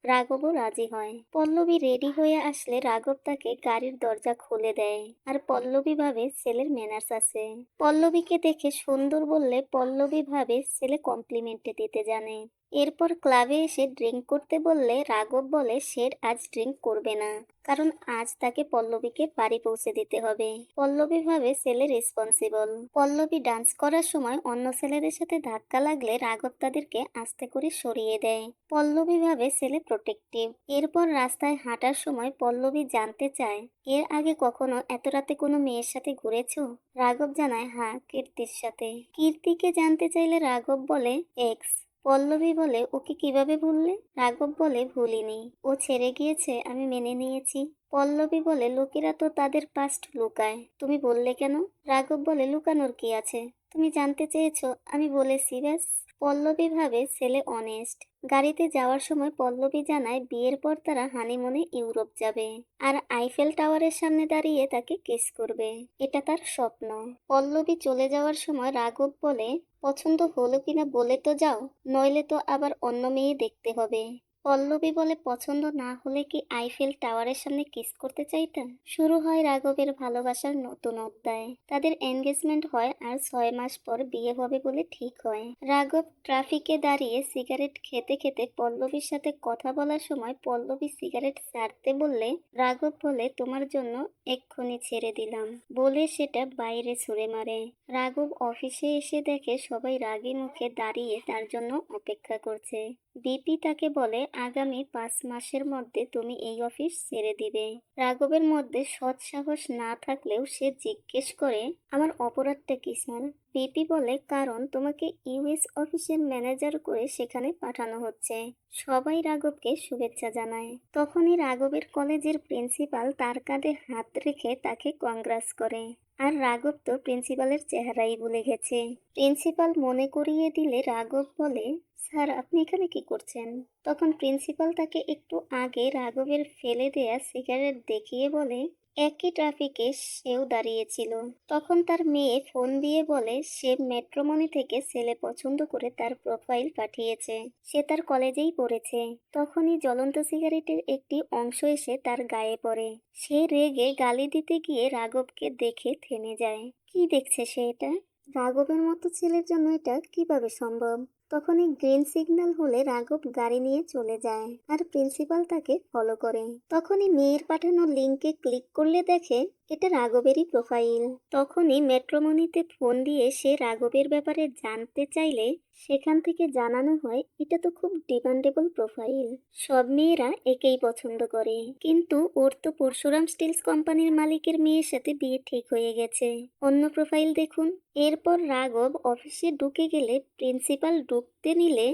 রাঘবও রাজি হয়। পল্লবী রেডি হয়ে আসলে রাঘব তাকে গাড়ির দরজা খুলে দেয়। আর পল্লবী ভাবে ছেলের ম্যানার্স আছে। পল্লবীকে দেখে সুন্দর বললে পল্লবী ভাবে ছেলে কমপ্লিমেন্টে দিতে জানে। এরপর ক্লাবে এসে ড্রিঙ্ক করতে বললে রাঘব বলে সে আজ ড্রিঙ্ক করবে না, কারণ আজ তাকে পল্লবীকে বাড়ি পৌঁছে দিতে হবে। পল্লবী ভাবে ছেলে রেসপন্সিবল। পল্লবী ডান্স করার সময় অন্য ছেলেদের সাথে ধাক্কা লাগলে রাঘব তাদেরকে আস্তে করে সরিয়ে দেয়। পল্লবী ভাবে ছেলে প্রোটেক্টিভ। এরপর রাস্তায় হাঁটার সময় পল্লবী জানতে চায়, এর আগে কখনো এত রাতে কোনো মেয়ের সাথে ঘুরেছো? রাঘব জানায় হ্যাঁ, কীর্তির সাথে। কীর্তিকে জানতে চাইলে রাঘব বলে এক্স। পল্লবী বলে ওকে কিভাবে ভুললে? রাঘব বলে ভুলিনি, ও ছেড়ে গিয়েছে, আমি মেনে নিয়েছি। পল্লবী বলে লোকেরা তো তাদের পাস্ট লুকায়, তুমি বললে কেন? রাঘব বলে লুকানোর কি আছে, তুমি জানতে চেয়েছো, আমি বলেছি ব্যাস। পল্লবী ভাবে ছেলে অনেস্ট। গাড়িতে যাওয়ার সময় পল্লবী জানায় বিয়ের পর তারা হানিমুনে ইউরোপ যাবে আর আইফেল টাওয়ারের সামনে দাঁড়িয়ে তাকে কিস করবে, এটা তার স্বপ্ন। পল্লবী চলে যাওয়ার সময় রাঘব বলে পছন্দ হলো কিনা বলে তো যাও, নইলে তো আবার অন্য মেয়ে দেখতে হবে। পল্লবী বলে পছন্দ না হলে কি আইফেল টাওয়ারের সামনে কিস করতে চাইতেন? শুরু হয় রাঘবের ভালোবাসার নতুন অধ্যায়। তাদের এনগেজমেন্ট হয় আর 6 মাস পর বিয়ে হবে বলে ঠিক হয়। রাঘব ট্রাফিকে দাঁড়িয়ে সিগারেট খেতে খেতে পল্লবীর সাথে কথা বলার সময় পল্লবী সিগারেট ছাড়তে বললে রাঘব বলে তোমার জন্য এক্ষুনি ছেড়ে দিলাম বলে সেটা বাইরে ছুঁড়ে মারে। রাঘব অফিসে এসে দেখে সবাই রাগী মুখে দাঁড়িয়ে তার জন্য অপেক্ষা করছে। বিপি তাকে বলে আগামী 5 মাসের মধ্যে তুমি এই অফিস ছেড়ে দিবে। রাঘবের মধ্যে সৎ সাহস না থাকলেও সে জিজ্ঞেস করে আমার অপরাধটা কি স্যার? বিপি বলে কারণ তোমাকে ইউএস অফিসের ম্যানেজার করে সেখানে পাঠানো হচ্ছে। সবাই রাঘবকে শুভেচ্ছা জানায়। তখনই রাঘবের কলেজের প্রিন্সিপাল তার কাঁধে হাত রেখে তাকে কংগ্রাস করে। আর রাঘব তো প্রিন্সিপালের চেহারাই ভুলে গেছে। প্রিন্সিপাল মনে করিয়ে দিলে রাঘব বলে স্যার আপনি এখানে কি করছেন? তখন প্রিন্সিপাল তাকে একটু আগে রাঘবের ফেলে দেয়া সিগারেট দেখিয়ে বলে একই ট্রাফিকে সেও দাঁড়িয়েছিল। তখন তার মেয়ে ফোন দিয়ে বলে সে মেট্রোমনি থেকে ছেলে পছন্দ করে তার প্রোফাইল পাঠিয়েছে, সে তার কলেজেই পড়েছে। তখনই জ্বলন্ত সিগারেটের একটি অংশ এসে তার গায়ে পড়ে। সে রেগে গালি দিতে গিয়ে রাঘবকে দেখে থেমে যায়। কি দেখছে সে এটা? রাঘবের মতো ছেলের জন্য এটা কিভাবে সম্ভব? তখনই গ্রিন সিগন্যাল হলে রাঘব গাড়ি নিয়ে চলে যায় আর প্রিন্সিপাল তাকে ফলো করে। তখনই মেয়ের পাঠানো লিঙ্কে ক্লিক করলে দেখে এটা রাঘবেরই প্রোফাইল। তখনই মেট্রোমনিতে ফোন দিয়ে সে রাঘবের ব্যাপারে জানতে চাইলে সেখান থেকে জানানো হয় এটা তো খুব ডিমান্ডেবল প্রোফাইল, সব মেয়েরা একেই পছন্দ করে, কিন্তু ওর তো পরশুরাম স্টিলস কোম্পানির মালিকের মেয়ের সাথে বিয়ে ঠিক হয়ে গেছে, অন্য প্রোফাইল দেখুন। এরপর রাঘব অফিসে ঢুকে গেলে প্রিন্সিপাল ঢুকতে নিলে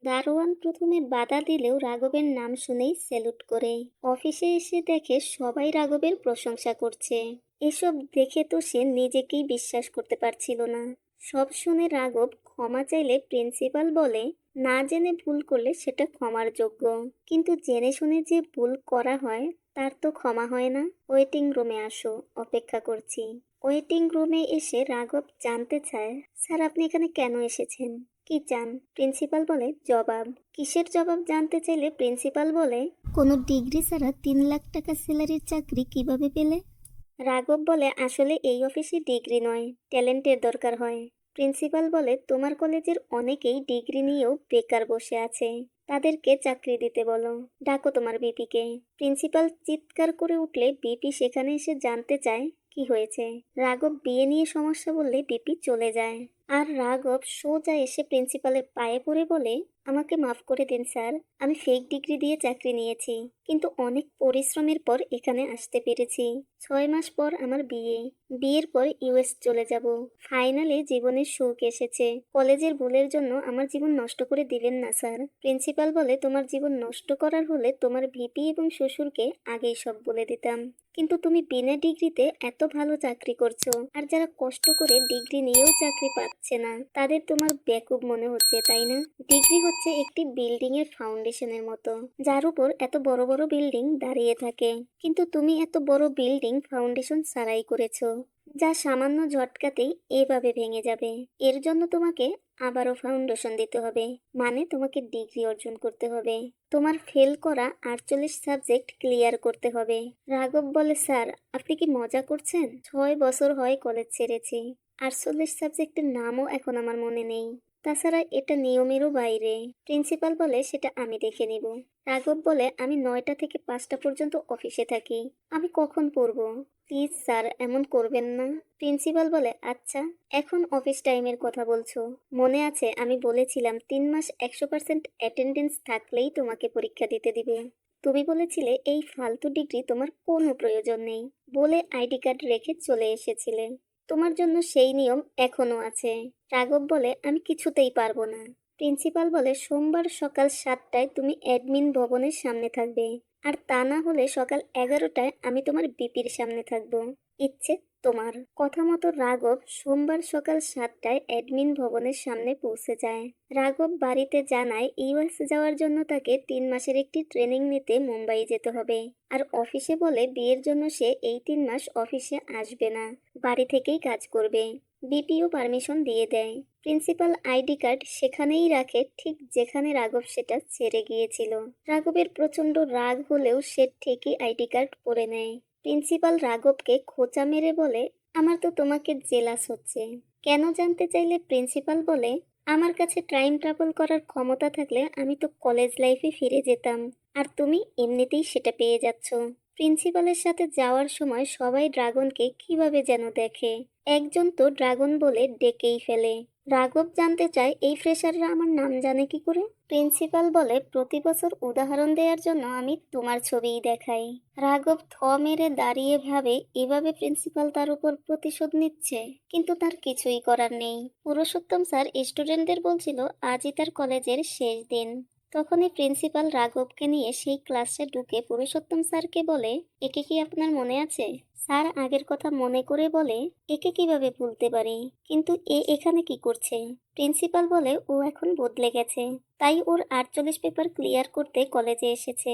দারোয়ান প্রথমে বাধা দিলেও রাঘবের নাম শুনেই স্যালুট করে। অফিসে এসে দেখে সবাই রাঘবের প্রশংসা করছে। এসব দেখে তো সে নিজেকেই বিশ্বাস করতে পারছিল না। সব শুনে রাঘব ক্ষমা চাইলে প্রিন্সিপাল বলে না জেনে ভুল করলে সেটা ক্ষমার যোগ্য, কিন্তু জেনে শুনে যে ভুল করা হয় তার তো ক্ষমা হয় না। ওয়েটিং রুমে আসো, অপেক্ষা করছি। ওয়েটিং রুমে এসে রাঘব জানতে চায় স্যার আপনি এখানে কেন এসেছেন, কি চান? প্রিন্সিপাল বলে জবাব। কিসের জবাব জানতে চাইলে প্রিন্সিপাল বলে কোনো ডিগ্রি ছাড়া 3 লাখ টাকা স্যালারির চাকরি কিভাবে পেলে? রাঘব বলে আসলে এই অফিসে ডিগ্রি নয়, ট্যালেন্টের দরকার হয়। প্রিন্সিপাল বলে তোমার কলেজের অনেকেই ডিগ্রি নিয়েও বেকার বসে আছে, তাদেরকে চাকরি দিতে বলো, ডাকো তোমার বিপিকে। প্রিন্সিপাল চিৎকার করে উঠলে বিপি সেখানে এসে জানতে চায় কি হয়েছে। রাঘব বিয়ে নিয়ে সমস্যা বললে বিপি চলে যায় আর রাঘব সোজা এসে প্রিন্সিপালের পায়ে পড়ে বলে আমাকে মাফ করে দিন স্যার, আমি ফেক ডিগ্রি দিয়ে চাকরি নিয়েছি, কিন্তু অনেক পরিশ্রমের পর এখানে আসতে পেরেছি। 6 মাস পর আমার বিয়ে, বিয়ের পর ইউএস চলে যাব, ফাইনালি জীবনের সুখ এসেছে। কলেজের ভুলের জন্য আমার জীবন নষ্ট করে দিবেন না স্যার। প্রিন্সিপাল বলে তোমার জীবন নষ্ট করার হলে তোমার ভিপি এবং শ্বশুরকে আগেই সব বলে দিতাম, কিন্তু তুমি বিনা ডিগ্রিতে এত ভালো চাকরি করছো, আর যারা কষ্ট করে ডিগ্রি নিয়েও চাকরি পাচ্ছে না তাদের তোমার বেকুব মনে হচ্ছে, তাই না? ডিগ্রি হচ্ছে একটি বিল্ডিং এর ফাউন্ডেশনের মতো, যার উপর এত বড় বড় বিল্ডিং দাঁড়িয়ে থাকে, কিন্তু তুমি এত বড় বিল্ডিং ফাউন্ডেশন ছাড়াই করেছো। যা সামান্য ঝটকাতেই এভাবে ভেঙে যাবে। এর জন্য তোমাকে আবারও ফাউন্ডেশন দিতে হবে, মানে তোমাকে ডিগ্রি অর্জন করতে হবে। তোমার ফেল করা 48 সাবজেক্ট ক্লিয়ার করতে হবে। রাঘব বলে, স্যার আপনি কি মজা করছেন? 6 বছর হয় কলেজ ছেড়েছি, 48 সাবজেক্টের নামও এখন আমার মনে নেই। তাছাড়া এটা নিয়মেরও বাইরে। প্রিন্সিপাল বলে, সেটা আমি দেখে নিব। রাঘব বলে, আমি 9টা থেকে 5টা পর্যন্ত অফিসে থাকি, আমি কখন পড়বো? প্লিজ স্যার এমন করবেন না। প্রিন্সিপাল বলে, আচ্ছা এখন অফিস টাইমের কথা বলছো? মনে আছে আমি বলেছিলাম 3 মাস 100% অ্যাটেন্ডেন্স থাকলেই তোমাকে পরীক্ষা দিতে দিবে। তুমি বলেছিলে এই ফালতু ডিগ্রি তোমার কোনো প্রয়োজন নেই বলে আইডি কার্ড রেখে চলে এসেছিলে। তোমার জন্য সেই নিয়ম এখনো আছে। রাঘব বলে, আমি কিছুতেই পারবো না। প্রিন্সিপাল বলে, সোমবার সকাল 7টায় তুমি অ্যাডমিন ভবনের সামনে থাকবে, আর তা না হলে সকাল 11টায় আমি তোমার বিপির সামনে থাকবো। ইচ্ছে তোমার। কথা মতো রাঘব সোমবার সকাল 7টায় অ্যাডমিন ভবনের সামনে পৌঁছে যায়। রাঘব বাড়িতে জানায় ইউএস যাওয়ার জন্য তাকে 3 মাসের একটি ট্রেনিং নিতে মুম্বাই যেতে হবে, আর অফিসে বলে বিয়ের জন্য সে এই 3 মাস অফিসে আসবে না, বাড়ি থেকেই কাজ করবে। বিপিও পারমিশন দিয়ে দেয়। প্রিন্সিপাল আইডি কার্ড সেখানেই রাখে, ঠিক যেখানে রাঘব সেটা ছেড়ে গিয়েছিল। রাঘবের প্রচন্ড রাগ হলেও সে ঠিকই আইডি কার্ড পরে নেয়। প্রিন্সিপাল রাঘবকে খোঁচা মেরে বলে, আমার তো তোমাকে জেলাস হচ্ছে। কেন জানতে চাইলে প্রিন্সিপাল বলে, আমার কাছে টাইম ট্রাভেল করার ক্ষমতা থাকলে আমি তো কলেজ লাইফে ফিরে যেতাম, আর তুমি এমনিতেই সেটা পেয়ে যাচ্ছ। প্রিন্সিপালের সাথে যাওয়ার সময় সবাই ড্রাগনকে কিভাবে যেন দেখে, একজন তো ড্রাগন বলে ডেকেই ফেলে। রাঘব জানতে চায় এই ফ্রেশাররা আমার নাম জানে কি করে। প্রিন্সিপাল বলে, প্রতি বছর উদাহরণ দেওয়ার জন্য আমি তোমার ছবিই দেখাই। রাঘব থ মেরে দাঁড়িয়ে ভাবে, এভাবে প্রিন্সিপাল তার উপর প্রতিশোধ নিচ্ছে, কিন্তু তার কিছুই করার নেই। পুরুষোত্তম স্যার স্টুডেন্টদের বলছিল আজই তার কলেজের শেষ দিন। তখনই প্রিন্সিপাল রাঘবকে নিয়ে সেই ক্লাসে ঢুকে পুরুষোত্তম স্যারকে বলে, একে কি আপনার মনে আছে? স্যার আগের কথা মনে করে বলে, একে কিভাবে ভুলতে পারি, কিন্তু এ এখানে কি করছে? প্রিন্সিপাল বলে, ও এখন বদলে গেছে, তাই ওর 48 পেপার ক্লিয়ার করতে কলেজে এসেছে।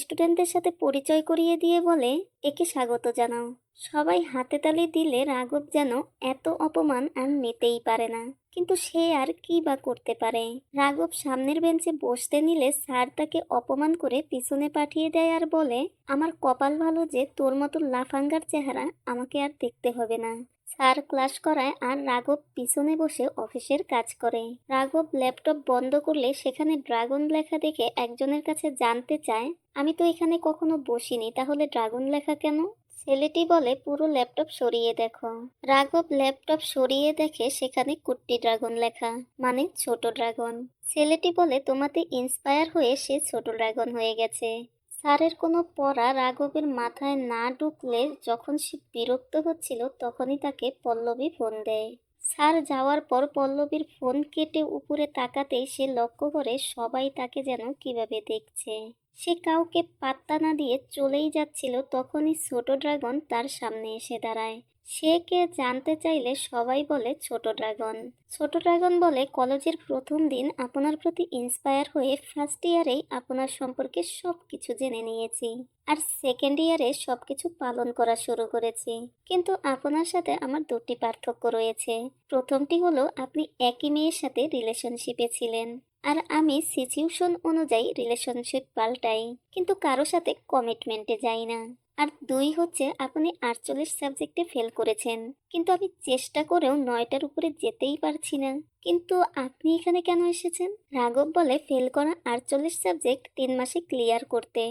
স্টুডেন্টদের সাথে পরিচয় করিয়ে দিয়ে বলে, একে স্বাগত জানাও। সবাই হাতে তালি দিলে রাঘব যেন এত অপমান আর নিতেই পারে না, কিন্তু সে আর কি বা করতে পারে। রাঘব সামনের বেঞ্চে বসতে নিলে স্যার তাকে অপমান করে পিছনে পাঠিয়ে দেয় আর বলে, আমার কপাল ভালো যে তোর মতো লাফাঙ্গার চেহারা আমাকে আর দেখতে হবে না। স্যার ক্লাস করায় আর রাঘব পিছনে বসে অফিসের কাজ করে। রাঘব ল্যাপটপ বন্ধ করলে সেখানে ড্রাগন লেখা দেখে একজনের কাছে জানতে চায়, আমি তো এখানে কখনো বসিনি, তাহলে ড্রাগন লেখা কেন? ছেলেটি বলে, পুরো ল্যাপটপ সরিয়ে দেখো। রাঘব ল্যাপটপ সরিয়ে দেখে সেখানে কুট্টি ড্রাগন লেখা, মানে ছোট ড্রাগন। ছেলেটি বলে, তোমাতে ইন্সপায়ার হয়ে সে ছোট ড্রাগন হয়ে গেছে। স্যারের কোনো পড়া রাঘবের মাথায় না ঢুকলে যখন সে বিরক্ত হচ্ছিল তখনই তাকে পল্লবী ফোন দেয়। স্যার যাওয়ার পর পল্লবীর ফোন কেটে উপরে তাকাতেই সে লক্ষ্য করে সবাই তাকে যেন কিভাবে দেখছে। সে কাউকে পাত্তা না দিয়ে চলেই যাচ্ছিল, তখনই ছোট ড্রাগন তার সামনে এসে দাঁড়ায়। সে কে জানতে চাইলে সবাই বলে ছোট ড্রাগন। ছোট ড্রাগন বলে, কলেজের প্রথম দিন আপনার প্রতি ইন্সপায়ার হয়ে ফার্স্ট ইয়ারেই আপনার সম্পর্কে সবকিছু জেনে নিয়েছি, আর সেকেন্ড ইয়ারে সবকিছু পালন করা শুরু করেছি। কিন্তু আপনার সাথে আমার দুটি পার্থক্য রয়েছে। প্রথমটি হলো আপনি একই মেয়ের সাথে রিলেশনশিপে ছিলেন, আর আমি সিচুয়েশন অনুযায়ী রিলেশনশিপ পাল্টাই, কিন্তু কারো সাথে কমিটমেন্টে যাই না। আর 2 হচ্ছে আপনি 48 সাবজেক্টে ফেল করেছেন, কিন্তু আমি চেষ্টা করেও 9টার উপরে যেতেই পারছি না। কিন্তু আপনি এখানে কেন এসেছেন? রাঘব বলে, ফেল করা 48 সাবজেক্ট 3 মাসে ক্লিয়ার করতে।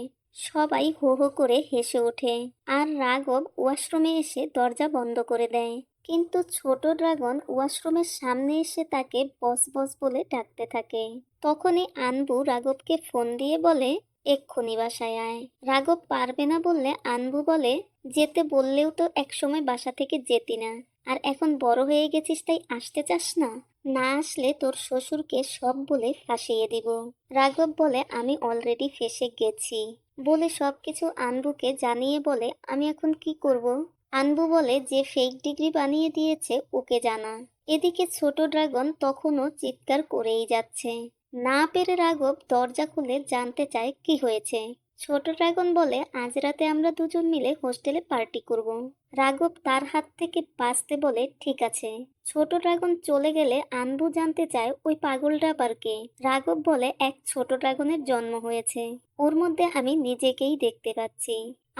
সবাই হো হো করে হেসে ওঠে, আর রাঘব ওয়াশরুমে এসে দরজা বন্ধ করে দেয়। কিন্তু ছোট ড্রাগন ওয়াশরুমের সামনে এসে তাকে বস বস বলে ডাকতে থাকে। তখনই আনবু রাঘবকে ফোন দিয়ে বলে, এক্ষুনি বাসায় আয়। রাঘব পারবে না বললে আনবু বলে, যেতে বললেও তো একসময় বাসা থেকে যেতি না, আর এখন বড় হয়ে গেছিস তাই আসতে চাস না? না আসলে তোর শ্বশুরকে সব বলে ফাঁসিয়ে দিব। রাঘব বলে, আমি অলরেডি ফেঁসে গেছি বলে সবকিছু আনবুকে জানিয়ে বলে, আমি এখন কি করব? আনবু বলে, যে ফেক ডিগ্রি বানিয়ে দিয়েছে ওকে জানা। এদিকে ছোট ড্রাগন তখনও চিৎকার করেই যাচ্ছে। না পেরে রাঘব দরজা খুলে জানতে চায় কি হয়েছে। ছোট ড্রাগন বলে, আজ রাতে আমরা দুজন মিলে হোস্টেলে পার্টি করব। রাঘব তার হাত থেকে বাঁচতে বলে, ঠিক আছে। ছোট ড্রাগন চলে গেলে আনবু জানতে চায় ওই পাগলটা আবার কে। রাঘব বলে, এক ছোট ড্রাগনের জন্ম হয়েছে, ওর মধ্যে আমি নিজেকেই দেখতে পাচ্ছি।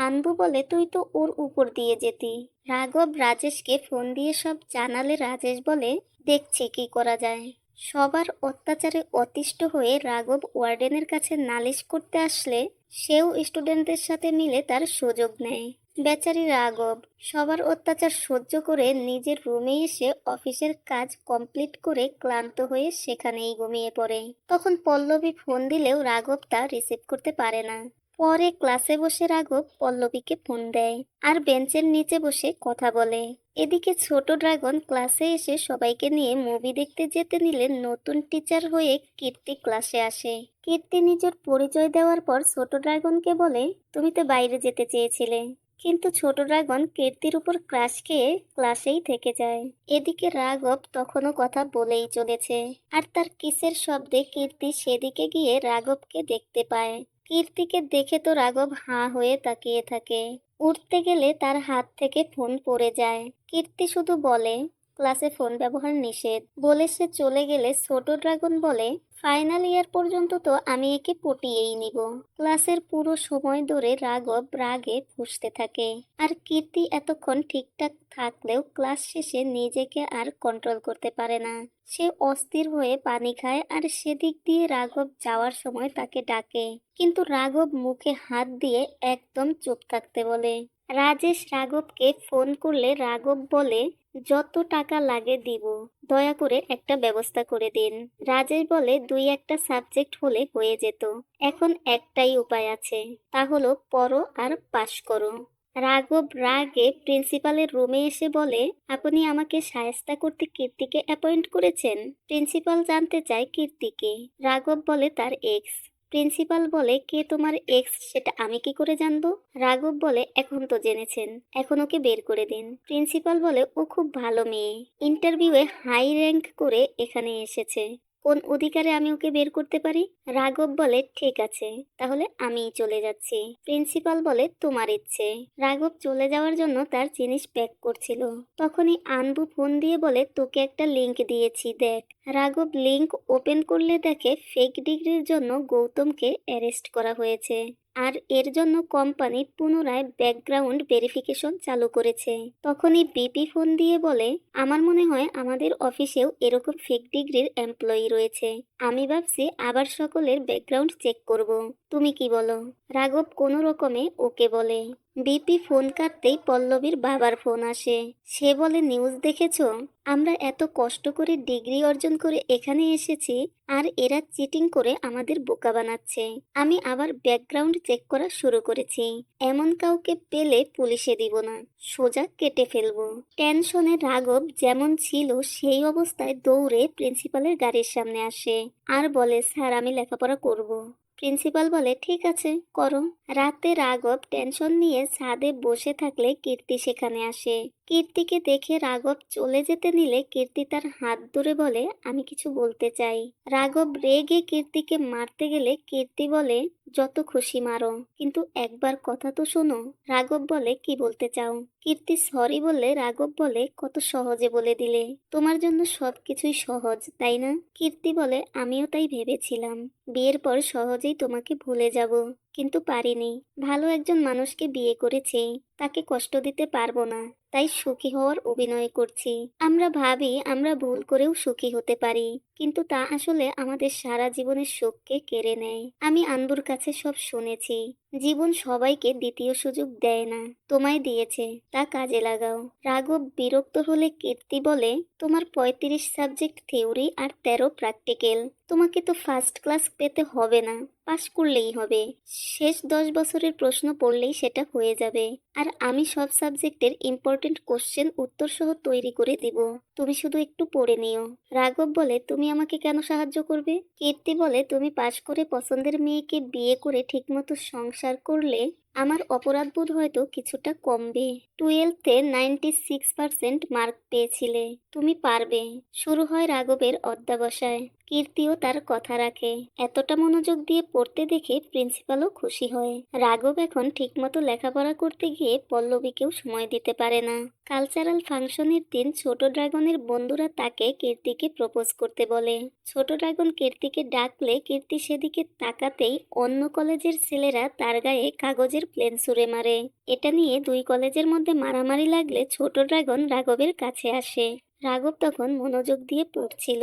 আনবু বলে, তুই তো ওর উপর দিয়ে যেতি। রাঘব রাজেশকে ফোন দিয়ে সব জানালে রাজেশ বলে, দেখছি কি করা যায়। সবার অত্যাচারে অতিষ্ঠ হয়ে রাঘব ওয়ার্ডেনের কাছে নালিশ করতে আসলে সেও স্টুডেন্টদের সাথে মিলে তার সুযোগ নেয়। বেচারি রাঘব সবার অত্যাচার সহ্য করে নিজের রুমে এসে অফিসের কাজ কমপ্লিট করে ক্লান্ত হয়ে সেখানেই ঘুমিয়ে পড়ে। তখন পল্লবী ফোন দিলেও রাঘব তা রিসিভ করতে পারে না। পরে ক্লাসে বসে রাঘব পল্লবীকে ফোন দেয় আর বেঞ্চের নিচে বসে কথা বলে। এদিকে ছোট ড্রাগন ক্লাসে এসে সবাইকে নিয়ে মুভি দেখতে যেতে নিলে নতুন টিচার হয়ে কীর্তি ক্লাসে আসে। কীর্তি নিজের পরিচয় দেওয়ার পর ছোট ড্রাগনকে বলে, তুমি তো বাইরে যেতে চেয়েছিলে। কিন্তু ছোট ড্রাগন কীর্তির উপর ক্রাশ খেয়ে ক্লাসেই থেকে যায়। এদিকে রাঘব তখনও কথা বলেই চলেছে আর তার কিসের শব্দে কীর্তি সেদিকে গিয়ে রাঘবকে দেখতে পায়। কীর্তিকে দেখে তো রাঘব হাঁ হয়ে তাকিয়ে থাকে। উঠতে গেলে তার হাত থেকে ফোন পড়ে যায়। কীর্তি শুধু বলে, ক্লাসে ফোন ব্যবহার নিষেধ। বলে সে চলে গেলে ছোট ড্রাগন বলে, ফাইনাল ইয়ার পর্যন্ত তো আমি একে পটিয়েই নিব। ক্লাসের পুরো সময় ধরে রাঘব রাগে ফুঁসতে থাকে আর কীর্তি এতক্ষণ ঠিকঠাক থাকলেও ক্লাস শেষে নিজেকে আর কন্ট্রোল করতে পারে না। সে অস্থির হয়ে পানি খায় আর সেদিক দিয়ে রাঘব যাওয়ার সময় তাকে ডাকে, কিন্তু রাঘব মুখে হাত দিয়ে একদম চুপ থাকতে বলে। রাজেশ রাঘবকে ফোন করলে রাঘব বলে, যত টাকা লাগে দিব, দয়া করে একটা ব্যবস্থা করে দিন। রাজেশ বলে, দুই একটা সাবজেক্ট হলে হয়ে যেত, এখন একটাই উপায় আছে, তা হলো পড়ো আর পাশ করো। রাঘব রাগে প্রিন্সিপালের রুমে এসে বলে, আপনি আমাকে শায়েস্তা করতে কীর্তিকে অ্যাপয়েন্ট করেছেন। প্রিন্সিপাল জানতে চায় কীর্তিকে। রাঘব বলে তার এক্স। প্রিন্সিপাল বলে, কে তোমার এক্স সেটা আমি কি করে জানবো? রাঘব বলে, এখন তো জেনেছেন, এখন ওকে বের করে দিন। প্রিন্সিপাল বলে, ও খুব ভালো মেয়ে, ইন্টারভিউয়ে হাই র্যাঙ্ক করে এখানে এসেছে, কোন অধিকারে আমি ওকে বের করতে পারি? রাঘব বলে, ঠিক আছে, তাহলে আমিই চলে যাচ্ছি। প্রিন্সিপাল বলে, তোমার ইচ্ছে। রাঘব চলে যাওয়ার জন্য তার জিনিস প্যাক করছিল, তখনই আনবু ফোন দিয়ে বলে, তোকে একটা লিংক দিয়েছি, দেখ। রাঘব লিংক ওপেন করলে দেখে ফেক ডিগ্রির জন্য গৌতমকে অ্যারেস্ট করা হয়েছে আর এর জন্য কোম্পানি পুনরায় ব্যাকগ্রাউন্ড ভেরিফিকেশন চালু করেছে। তখনই বিপি ফোন দিয়ে বলে, আমার মনে হয় আমাদের অফিসেও এরকম ফেক ডিগ্রির এমপ্লয়ি রয়েছে, আমি ভাবছি আবার সকলের ব্যাকগ্রাউন্ড চেক করব, তুমি কি বলো? রাঘব কোনো রকমে ওকে বলে। বিপি ফোন কাটতেই পল্লবীর বাবার ফোন আসে। সে বলে, নিউজ দেখেছো? আমরা এত কষ্ট করে ডিগ্রি অর্জন করে এখানে এসেছি আর এরা চিটিং করে আমাদের বোকা বানাচ্ছে। আমি আবার ব্যাকগ্রাউন্ড চেক করা শুরু করেছি। এমন কাউকে পেলে পুলিশে দিব না, সোজা কেটে ফেলবো। টেনশনে রাঘব যেমন ছিল সেই অবস্থায় দৌড়ে প্রিন্সিপালের গাড়ির সামনে আসে আর বলে, স্যার আমি লেখাপড়া করব। প্রিন্সিপাল বলে, ঠিক আছে করো। রাতে রাঘব টেনশন নিয়ে ছাদে বসে থাকলে কীর্তি সেখানে আসে। কীর্তিকে দেখে রাঘব চলে যেতে নিলে কীর্তি তার হাত ধরে বলে, আমি কিছু বলতে চাই। রাঘব রেগে কীর্তিকে মারতে গেলে কীর্তি বলে, যত খুশি মারো, কিন্তু একবার কথা তো শোনো। রাঘব বলে, কি বলতে চাও? কীর্তি সরি বললে রাঘব বলে, কত সহজে বলে দিলে, তোমার জন্য সবকিছুই সহজ তাই না? কীর্তি বলে, আমিও তাই ভেবেছিলাম, বিয়ের পর সহজেই তোমাকে ভুলে যাব, কিন্তু পারিনি। ভালো একজন মানুষকে বিয়ে করেছি, তাকে কষ্ট দিতে পারবো না, তাই সুখী হওয়ার অভিনয় করছি। আমরা ভাবি আমরা ভুল করেও সুখী হতে পারি, কিন্তু তা আসলে আমাদের সারা জীবনের সুখকে কেড়ে নেয়। আমি আনবুর কাছে সব শুনেছি, জীবন সবাইকে দ্বিতীয় সুযোগ দেয় না, তোমায় দিয়েছে, তা কাজে লাগাও। রাঘব বিরক্ত হলে কীর্তি বলে, তোমার 35 সাবজেক্ট থিওরি আর 13 প্র্যাকটিক্যাল, তোমাকে তো ফার্স্ট ক্লাস পেতে হবে না, পাশ করলেই হবে। শেষ 10 বছরের প্রশ্ন পড়লেই সেটা হয়ে যাবে, আর আমি সব সাবজেক্টের ইম্পর্টেন্ট কোশ্চেন উত্তর সহ তৈরি করে দিব, তুমি শুধু একটু পড়ে নিও। রাঘব বলে, তুমি আমাকে কেন সাহায্য করবে? কীর্তি বলে, তুমি পাশ করে পছন্দের মেয়েকে বিয়ে করে ঠিকমতো সংসার করলে আমার অপরাধবোধ হয়তো কিছুটা কমবে। 12তে 96% মার্ক পেয়েছিলে, তুমি পারবে। শুরু হয় রাঘবের অধ্যবসায়। কীর্তিও তার কথা রাখে। এতটা মনোযোগ দিয়ে পড়তে দেখে প্রিন্সিপালও খুশি হয়। রাঘব এখন ঠিকমতো লেখাপড়া করতে গিয়ে পল্লবীকেও সময় দিতে পারে না। কালচারাল ফাংশনের দিন ছোট ড্রাগনের বন্ধুরা তাকে কীর্তিকে প্রপোজ করতে বলে। ছোট ড্রাগন কীর্তিকে ডাকলে কীর্তি সেদিকে তাকাতেই অন্য কলেজের ছেলেরা তার গায়ে কাগজের প্লেন ছুঁড়ে মারে। এটা নিয়ে দুই কলেজের মধ্যে মারামারি লাগলে ছোট ড্রাগন রাঘবের কাছে আসে। রাঘব তখন মনোযোগ দিয়ে পড়ছিল।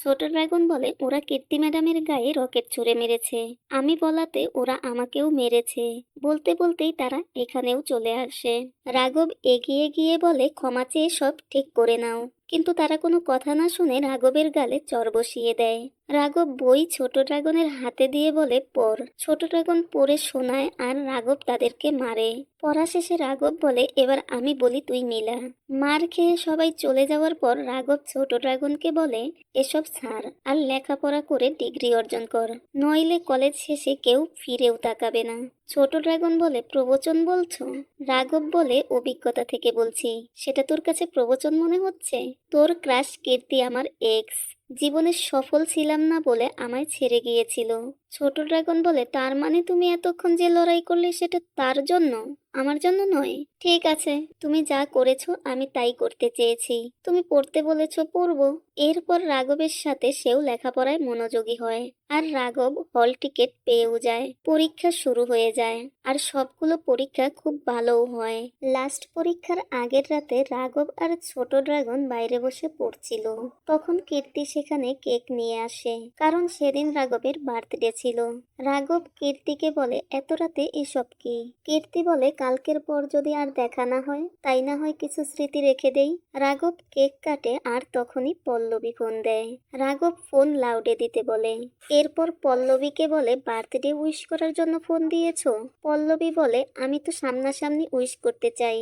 ছোট ড্রাগন বলে, ওরা কীর্তি ম্যাডামের গায়ে রকেট ছুঁড়ে মেরেছে, আমি বলাতে ওরা আমাকেও মেরেছে। বলতে বলতেই তারা এখানেও চলে আসে। রাঘব এগিয়ে গিয়ে বলে, ক্ষমা চেয়ে সব ঠিক করে নাও। কিন্তু তারা কোনো কথা না শুনে রাঘবের গালে চড় বসিয়ে দেয়। রাঘব বই ছোট ড্রাগনের হাতে দিয়ে বলে, পড়। ছোট ড্রাগন পড়ে শোনায় আর রাঘব তাদেরকে মারে। পড়া শেষে রাঘব বলে, এবার আমি বলি তুই মিলা। মার খেয়ে সবাই চলে যাওয়ার পর রাঘব ছোট ড্রাগনকে বলে, এসব ছাড় আর লেখাপড়া করে ডিগ্রি অর্জন কর, নইলে কলেজ শেষে কেউ ফিরেও তাকাবে না। ছোট ড্রাগন বলে, প্রবচন বলছো? রাঘব বলে, অভিজ্ঞতা থেকে বলছি। সেটা তোর কাছে প্রবচন মনে হচ্ছে? তোর ক্রাশ কীর্তি আমার এক্স, জীবনে সফল ছিলাম না বলে আমায় ছেড়ে গিয়েছিল। ছোট ড্রাগন বলে, তার মানে তুমি এতক্ষণ যে লড়াই করলে সেটা তার জন্য, আমার জন্য নয়? ঠিক আছে, তুমি যা করেছো আমি তাই করতে চেয়েছি। তুমি পড়তে বলেছো, পড়বো। এরপর রাঘবের সাথে সেও লেখাপড়ায় মনোযোগী হয়। আর রাঘব হল টিকিট পেয়েও যায়। পরীক্ষা শুরু হয়ে যায়। আর সবগুলো পরীক্ষা খুব ভালোও হয়। লাস্ট পরীক্ষার আগের রাতে রাঘব আর ছোট ড্রাগন বাইরে বসে পড়ছিল। তখন কীর্তি সেখানে কেক নিয়ে আসে, কারণ সেদিন রাঘবের বার্থডে ছিল। রাঘব কীর্তিকে বলে, এত রাতে এসব কি? কীর্তি বলে, কালকের পর যদি আর দেখা না হয়, তাই না হয় কিছু স্মৃতি রেখে দেই। রাঘব কেক কাটে আর তখনই পল্লবী ফোন দেয়। রাঘব ফোন লাউডে দিতে বলে। এরপর পল্লবীকে বলে, বার্থডে উইশ করার জন্য ফোন দিয়েছো? পল্লবী বলে, আমি তো সামনাসামনি উইশ করতে চাই।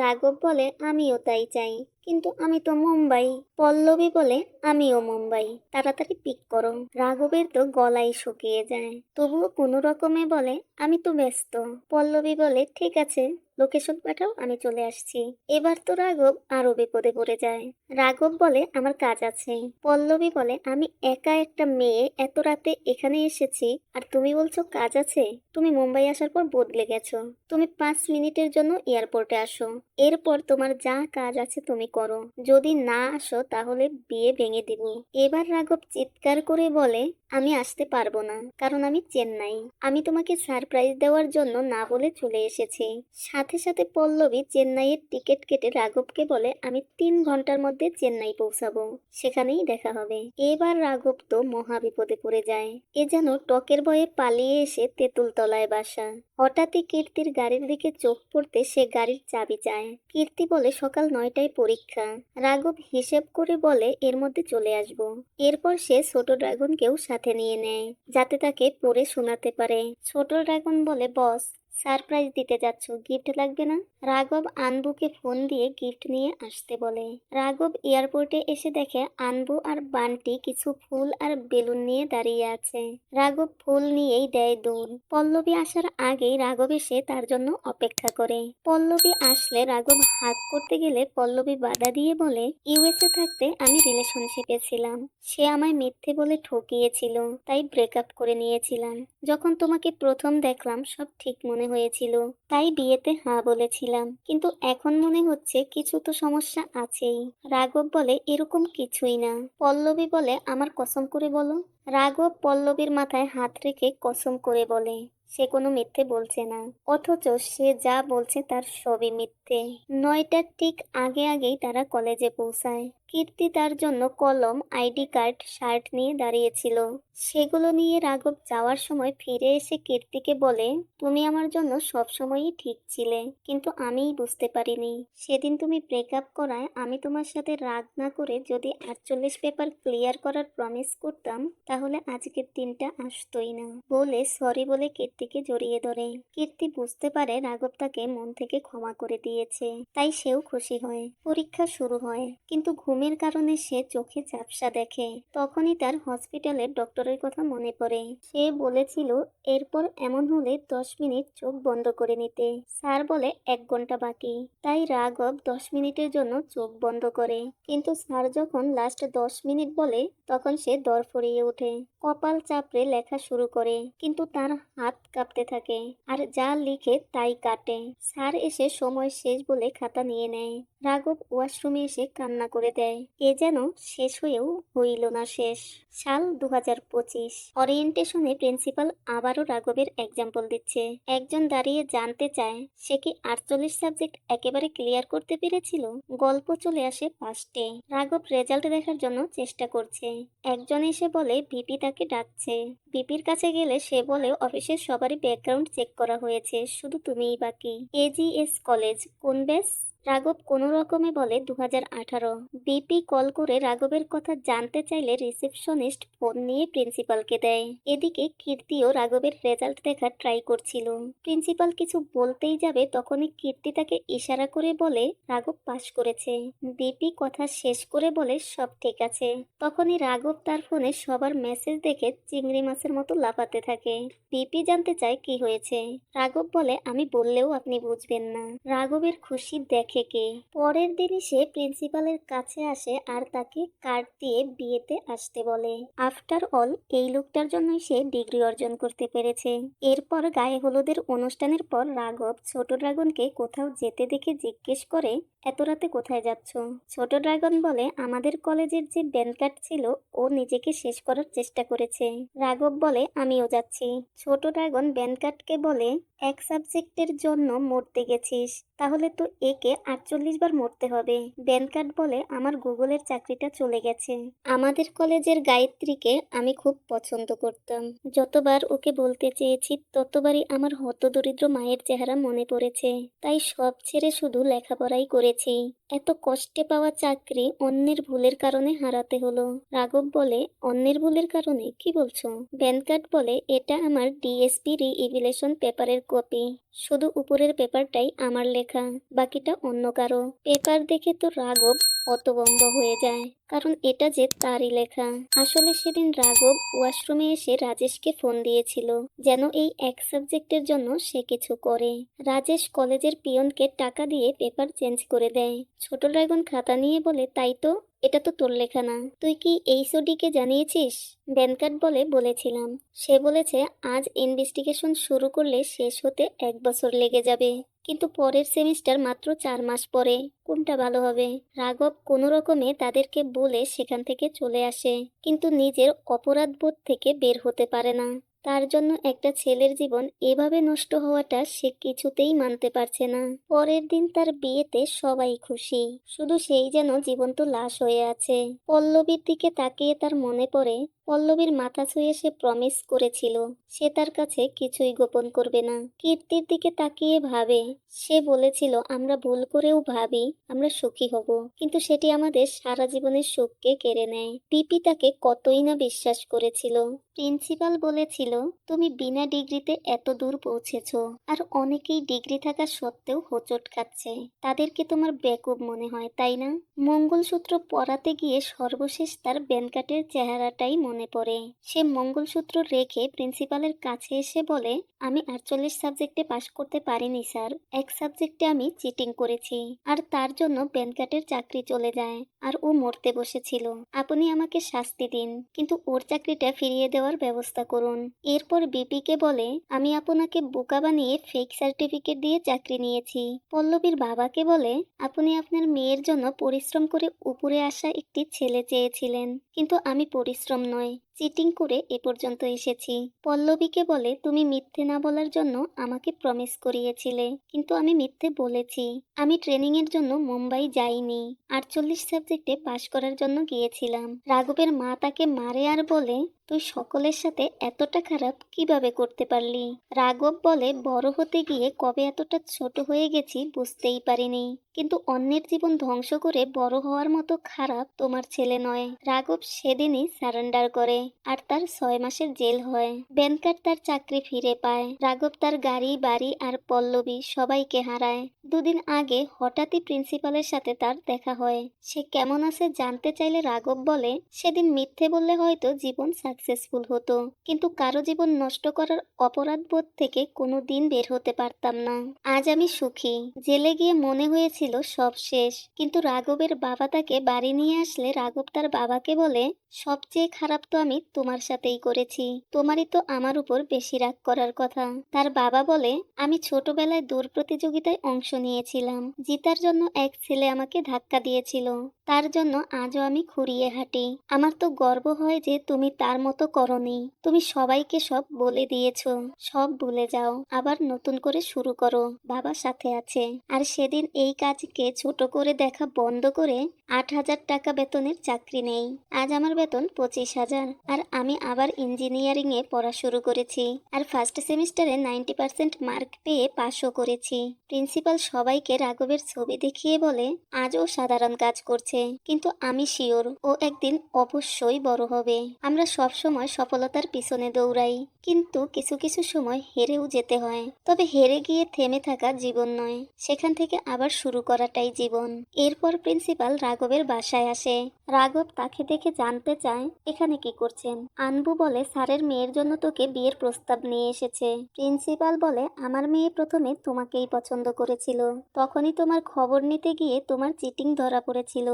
রাঘব বলে, আমিও তাই চাই, কিন্তু আমি তো মুম্বাই। পল্লবী বলে, আমিও মুম্বাই, তাড়াতাড়ি পিক করো। রাঘবের তো গলাই শুকিয়ে যায়, তবুও কোনো রকমে বলে, আমি তো ব্যস্ত। পল্লবী বলে, ঠিক আছে, লোকেশন পাঠাও, আমি চলে আসছি। এবার তো রাঘব আরো বিপদে পড়ে যায়। রাঘব বলে, আমার কাজ আছে। পল্লবী বলে, আমি একা একটা মেয়ে এত রাতে এখানে এসেছি আর তুমি বলছো কাজ আছে? তুমি মুম্বাই আসার পর বদলে গেছো। তুমি 5 মিনিটের জন্য এয়ারপোর্টে আসো, এরপর তোমার যা কাজ আছে তুমি করো। যদি না আসো তাহলে বিয়ে ভেঙে দিব। এবার রাঘব চিৎকার করে বলে, আমি আসতে পারবো না, কারণ আমি চেন্নাই। আমি তোমাকে সারপ্রাইজ দেওয়ার জন্য না বলে চলে এসেছি। সাথে সাথে পল্লবী চেন্নাইয়ের টিকিট কেটে রাঘবকে বলে, আমি 3 ঘন্টার মধ্যে চেন্নাই পৌঁছাবো, সেখানেই দেখা হবে। এবার রাঘব তো মহা বিপদে পড়ে যায়। এ যেন টকের ভয়ে পালিয়ে এসে তেঁতুল তলায় বাসা। হঠাৎই কীর্তির গাড়ির দিকে চোখ পড়তে সে গাড়ির চাবি চায়। কীর্তি বলে, সকাল 9টায় পরীক্ষা। রাঘব হিসেব করে বলে, এর মধ্যে চলে আসবো। এরপর সে ছোট ড্রাগনকেও সাথে নিয়ে নেয়, যাতে তাকে পড়ে শোনাতে পারে। ছোট ড্রাগন বলে, বস সারপ্রাইজ দিতে যাচ্ছ, গিফট লাগবে না? রাঘব আনবুকে ফোন দিয়ে গিফট নিয়ে আসতে বলে। রাঘব এয়ারপোর্টে এসে দেখে আনবু আর বান্টি কিছু ফুল আর বেলুন নিয়ে দাঁড়িয়ে আছে। রাঘব ফুল নিয়েই দেয় দৌড়। পল্লবী আসার আগেই রাঘব এসে তার জন্য অপেক্ষা করে। পল্লবী আসলে রাঘব হাত করতে গেলে পল্লবী বাধা দিয়ে বলে, ইউএসএ থাকতে আমি রিলেশনশিপে ছিলাম, সে আমায় মিথ্যে বলে ঠকিয়েছিল, তাই ব্রেকআপ করে নিয়েছিলাম। যখন তোমাকে প্রথম দেখলাম সব ঠিক মনে হয়েছিল, তাই বিয়েতে হ্যাঁ বলেছিলাম, কিন্তু এখন মনে হচ্ছে কিছু তো সমস্যা আছেই। রাঘব বলে, এরকম কিছুই না। পল্লবী বলে, আমার কসম করে বলো। রাঘব পল্লবীর মাথায় হাত রেখে কসম করে বলে, সে কোনো মিথ্যে বলছে না, অথচ সে যা বলছে তার সবই মিথ্যে। 9টার ঠিক আগে আগেই তারা কলেজে পৌঁছায়। কীর্তি তার জন্য কলম, আইডি কার্ড, শার্ট নিয়ে দাঁড়িয়েছিল। সেগুলো নিয়ে রাঘব যাওয়ার সময় ফিরে এসে কীর্তিকে বলে, তুমি আমার জন্য সব সময়ই ঠিক ছিলে, কিন্তু আমিই বুঝতে পারিনি। সেদিন তুমি ব্রেকআপ করায় আমি তোমার সাথে রাগ না করে যদি 48 পেপার ক্লিয়ার করার প্রমিস করতাম, তাহলে আজকের দিনটা আসতোই না। বলে সরি বলে কীর্তিকে জড়িয়ে ধরে। কীর্তি বুঝতে পারে রাঘব তাকে মন থেকে ক্ষমা করে দিয়েছে, তাই সেও খুশি হয়। পরীক্ষা শুরু হয়, কিন্তু ঘুমের কারণে সে চোখে ঝাপসা দেখে। তখনই তার হসপিটালের ডক্টর ডক্টরের কথা মনে পড়ে। সে বলেছিল এরপর এমন হলে 10 মিনিট চোখ বন্ধ করে নিতে। স্যার বলে 1 ঘন্টা বাকি। তাই রাঘব 10 মিনিটের জন্য চোখ বন্ধ করে। কিন্তু স্যার যখন লাস্ট 10 মিনিট বলে তখন সে দরফরিয়ে ওঠে, কপাল চাপড়ে লেখা শুরু করে। কিন্তু তার হাত কাঁপতে থাকে আর যা লিখে তাই কাটে। স্যার এসে সময় শেষ বলে খাতা নিয়ে নেয়। রাঘব ওয়াশরুমে এসে কান্না করে দেয়। এ যেন শেষ হয়েও হইল না শেষ। সাল 2025। ওরিয়েন্টেশনে প্রিন্সিপাল আবারও রাঘবের এক্সাম্পল দিচ্ছে। একজন দাঁড়িয়ে জানতে চায় সে কি 48 সাবজেক্ট একেবারে ক্লিয়ার করতে পেরেছিল। গল্প চলে আসে পাস্টে। রাঘব রেজাল্ট দেখার জন্য চেষ্টা করছে। একজন এসে বলে ভিপি তাকে ডাকছে। ভিপির কাছে গেলে সে বলে অফিসের সবারই ব্যাকগ্রাউন্ড চেক করা হয়েছে, শুধু তুমিই বাকি। এজিএস কলেজ, কোন ব্যাচ? রাঘব কোনো রকমে বলে 2018। বিপি কল করে রাঘবের কথা জানতে চাইলে রিসেপশনিস্ট ফোন নিয়ে প্রিন্সিপালকে দেয়। এদিকে কীর্তিও রাঘবের রেজাল্ট দেখার ট্রাই করছিল। প্রিন্সিপাল কিছু বলতেই যাবে তখনই কীর্তি তাকে ইশারা করে বলে রাঘব পাশ করেছে। বিপি কথা শেষ করে বলে সব ঠিক আছে। তখনই রাঘব তার ফোনে সবার মেসেজ দেখে চিংড়ি মাছের মতো লাফাতে থাকে। বিপি জানতে চায় কি হয়েছে। রাঘব বলে আমি বললেও আপনি বুঝবেন না। রাঘবের খুশি দেখে কে। পরের দিনই সে প্রিন্সিপালের কাছে আসে আর তাকে কার্ড দিয়ে বিয়েতে আসতে বলে। আফটার অল এই লোকটার জন্যই সে ডিগ্রি অর্জন করতে পেরেছে। এরপর গায়ে হলুদের অনুষ্ঠানের পর রাঘব ছোট ড্রাগনকে কোথাও যেতে দেখে জিজ্ঞেস করে এত রাতে কোথায় যাচ্ছ? ছোট ড্রাগন বলে আমাদের কলেজের যে ব্যান্ড ছিল ও নিজেকে শেষ করার চেষ্টা করেছে। রাঘব বলে আমিও যাচ্ছি। ছোট ড্রাগন ব্যান্ড বলে এক সাবজেক্টের জন্য মরতে গেছিস, তাহলে তো একে 48 বার মরতে হবে। ব্যান্ড বলে আমার গুগলের চাকরিটা চলে গেছে। আমাদের কলেজের গায়ত্রীকে আমি খুব পছন্দ করতাম। যতবার ওকে বলতে চেয়েছি ততবারই আমার হতদরিদ্র মায়ের চেহারা মনে পড়েছে। তাই সব ছেড়ে শুধু লেখাপড়াই করেছি। এত কষ্টে পাওয়া চাকরি অন্যের ভুলের কারণে হারাতে হলো। রাঘব বলে অন্যের ভুলের কারণে কি বলছো? ব্যানকাট বলে এটা আমার ডিএসপি রি-ইভিলেশন পেপারের কপি। শুধু উপরের পেপারটাই আমার লেখা, বাকিটা অন্য কারো। পেপার দেখে তো রাঘব হতভম্ব হয়ে যায়, কারণ এটা যে তারই লেখা। আসলে সেদিন রাঘব ওয়াশরুমে এসে রাজেশকে ফোন দিয়েছিল যেন এই এক সাবজেক্টের জন্য সে কিছু করে। রাজেশ কলেজের পিয়নকে টাকা দিয়ে পেপার চেঞ্জ করে দেয়। ছোট ড্রাগন খাতা নিয়ে বলে তাই তো, এটা তো তোর লেখা না। তুই কি এইচওডিকে জানিয়েছিস? ব্যানকাট বলে বলেছিলাম। সে বলেছে আজ ইনভেস্টিগেশন শুরু করলে শেষ হতে 1 বছর লেগে যাবে, কিন্তু পরের সেমিস্টার মাত্র 4 মাস পরে। কোনটা ভালো হবে? রাঘব কোনো রকমে তাদেরকে বলে সেখান থেকে চলে আসে, কিন্তু নিজের অপরাধবোধ থেকে বের হতে পারে না। তার জন্য একটা ছেলের জীবন এভাবে নষ্ট হওয়াটা সে কিছুতেই মানতে পারছে না। পরের দিন তার বিয়েতে সবাই খুশি, শুধু সেই যেন জীবন্ত লাশ হয়ে আছে। পল্লবীর দিকে তাকিয়ে তার মনে পড়ে পল্লবীর মাথা ছুঁয়ে সে প্রমিস করেছিল সে তার কাছে কিছুই গোপন করবে না। কীর্তির দিকে তাকিয়ে ভাবে সে বলেছিল আমরা ভুল করেও ভাবি আমরা সুখী হব, কিন্তু সেটি আমাদের সারা জীবনের সুখকে কেড়ে নেয়। পিপি তাকে কতই না বিশ্বাস করেছিল। প্রিন্সিপাল বলেছিল তুমি বিনা ডিগ্রিতে এত দূর পৌঁছেছো, আর অনেকেই ডিগ্রি থাকা সত্ত্বেও হোঁচট খাচ্ছে। তাদেরকে তোমার বেকুব মনে হয় তাই না? মঙ্গলসূত্র পরাতে গিয়ে সর্বশেষ তার ব্যানকাটের চেহারাটাই মনে পড়ে। সে মঙ্গলসূত্র রেখে প্রিন্সিপালের কাছে এসে বলে আমি 48 সাবজেক্টে পাশ করতে পারিনি স্যার, এক সাবজেক্টে আমি চিটিং করেছি। আর তার জন্য ব্যানকাটের চাকরি চলে যায় আর ও মরতে বসেছিল। আপনি আমাকে শাস্তি দিন, কিন্তু ওর চাকরিটা ফিরিয়ে দেওয়ার ব্যবস্থা করুন। এরপর বিপিকে বলে আমি আপনাকে বোকা বানিয়ে ফেক সার্টিফিকেট দিয়ে চাকরি নিয়েছি। পল্লবীর বাবাকে বলে আপনি আপনার মেয়ের জন্য পরিশ্রম করে উপরে আসা একটি ছেলে চেয়েছিলেন, কিন্তু আমি পরিশ্রম নয় চিটিং করে এ পর্যন্ত এসেছি। পল্লবীকে বলে তুমি মিথ্যে না বলার জন্য আমাকে প্রমিস করিয়েছিলে, কিন্তু আমি মিথ্যে বলেছি। আমি ট্রেনিং এর জন্য মুম্বাই যাইনি, 48 সাবজেক্টে পাশ করার জন্য গিয়েছিলাম। রাঘবের মা তাকে মারে আর বলে তুই সকলের সাথে এতটা খারাপ কিভাবে করতে পারলি? রাঘব বলে বড় হতে গিয়ে কবে এতটা ছোট হয়ে গেছি বুঝতেই পারিনি, কিন্তু অন্যের জীবন ধ্বংস করে বড় হওয়ার মতো খারাপ তোমার ছেলে নয়। রাঘব সেদিনই সারেন্ডার করে। আর তার 6 মাসের জেল হয়। ব্যাংকার তার চাকরি ফিরে পায়। রাঘব তার গাড়ি বাড়ি আর পল্লবী সবাইকে হারায়। দুদিন আগে হঠাৎই প্রিন্সিপালের সাথে তার দেখা হয়। সে কেমন আছে জানতে চাইলে রাঘব বলে, সেদিন মিথ্যে বললে হয়তো জীবন সাকসেসফুল হতো, কিন্তু কারো জীবন নষ্ট করার অপরাধবোধ থেকে কোনো দিন বের হতে পারতাম না। আজ আমি সুখী। জেলে গিয়ে মনে হয়েছিল সব শেষ, কিন্তু রাঘবের বাবা তাকে বাড়ি নিয়ে আসলে রাঘব তার বাবাকে বলে, সবচেয়ে খারাপ তো আমি তোমার সাথেই করেছি, তোমারই তো আমার উপর বেশি রাগ করার কথা। তার বাবা বলে, আমি ছোটবেলায় দৌড় প্রতিযোগিতায় অংশ নিয়েছিলাম, জিতার জন্য এক ছেলে আমাকে ধাক্কা দিয়েছিল, তার জন্য আজও আমি খুঁড়িয়ে হাঁটি। আমার তো গর্ব হয় যে তুমি তার মতো করনি। তুমি সবাইকে সব বলে দিয়েছো, সব ভুলে যাও, আবার নতুন করে শুরু করো, বাবা সাথে আছে। আর সেদিন এই কাজকে ছোট করে দেখা বন্ধ করে 8,000 টাকা বেতনের চাকরি নেই। আজ আমার বেতন 25,000, আর আমি আবার ইঞ্জিনিয়ারিং এ পড়া শুরু করেছি, আর ফার্স্ট সেমিস্টারে 90% মার্ক পেয়ে পাশও করেছি। প্রিন্সিপাল সবাইকে রাঘবের ছবি দেখিয়ে বলে, আজও সাধারণ কাজ করছে, কিন্তু আমি শিওর ও একদিন অবশ্যই বড় হবে। আমরা সব সময় সফলতার পিছনে দৌড়াই, কিন্তু কিছু কিছু সময় হেরেও যেতে হয়। তবে হেরে গিয়ে থেমে থাকা জীবন নয়, সেখান থেকে আবার শুরু করাটাই জীবন। এরপর প্রিন্সিপাল রাঘবের বাসায় আসে। রাঘব তাকে দেখে জানতে চায়, এখানে কি করছেন? আনবু বলে, স্যারের মেয়ের জন্য তোকে বিয়ের প্রস্তাব নিয়ে এসেছে। প্রিন্সিপাল বলে, আমার মেয়ে প্রথমে তোমাকেই পছন্দ করেছিল, তখনই তোমার খবর নিতে গিয়ে তোমার চিটিং ধরা পড়েছিল।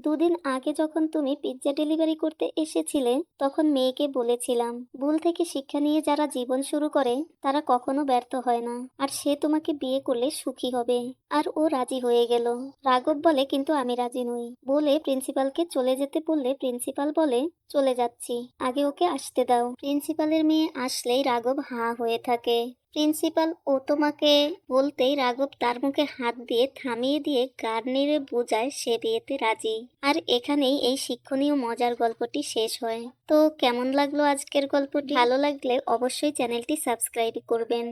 দুদিন আগে যখন তুমি পিৎজা ডেলিভারি করতে এসেছিলে, তখন মেয়েকে বলেছিলাম, ভুল থেকে শিক্ষা নিয়ে যারা জীবন শুরু করে তারা কখনো ব্যর্থ হয় না, আর সে তোমাকে বিয়ে করলে সুখী হবে। আর ও রাজি হয়ে গেল। রাঘব বলে, কিন্তু আমি রাজি নই বলে প্রিন্সিপালকে চলে যেতে বললে প্রিন্সিপাল বলে, চলে যাচ্ছি, আগে ওকে আসতে দাও। প্রিন্সিপালের মেয়ে আসলেই রাঘব হাঁ হয়ে থাকে। প্রিন্সিপাল ও তোমাকে বলতেই রাঘব তার মুখে হাত দিয়ে থামিয়ে দিয়ে গাড় নেড়ে বোঝায় সে বিয়েতে রাজি। আর এখানেই এই শিক্ষণীয় মজার গল্পটি শেষ হয়। তো কেমন লাগলো আজকের গল্পটি? ভালো লাগলে অবশ্যই চ্যানেলটি সাবস্ক্রাইব করবেন।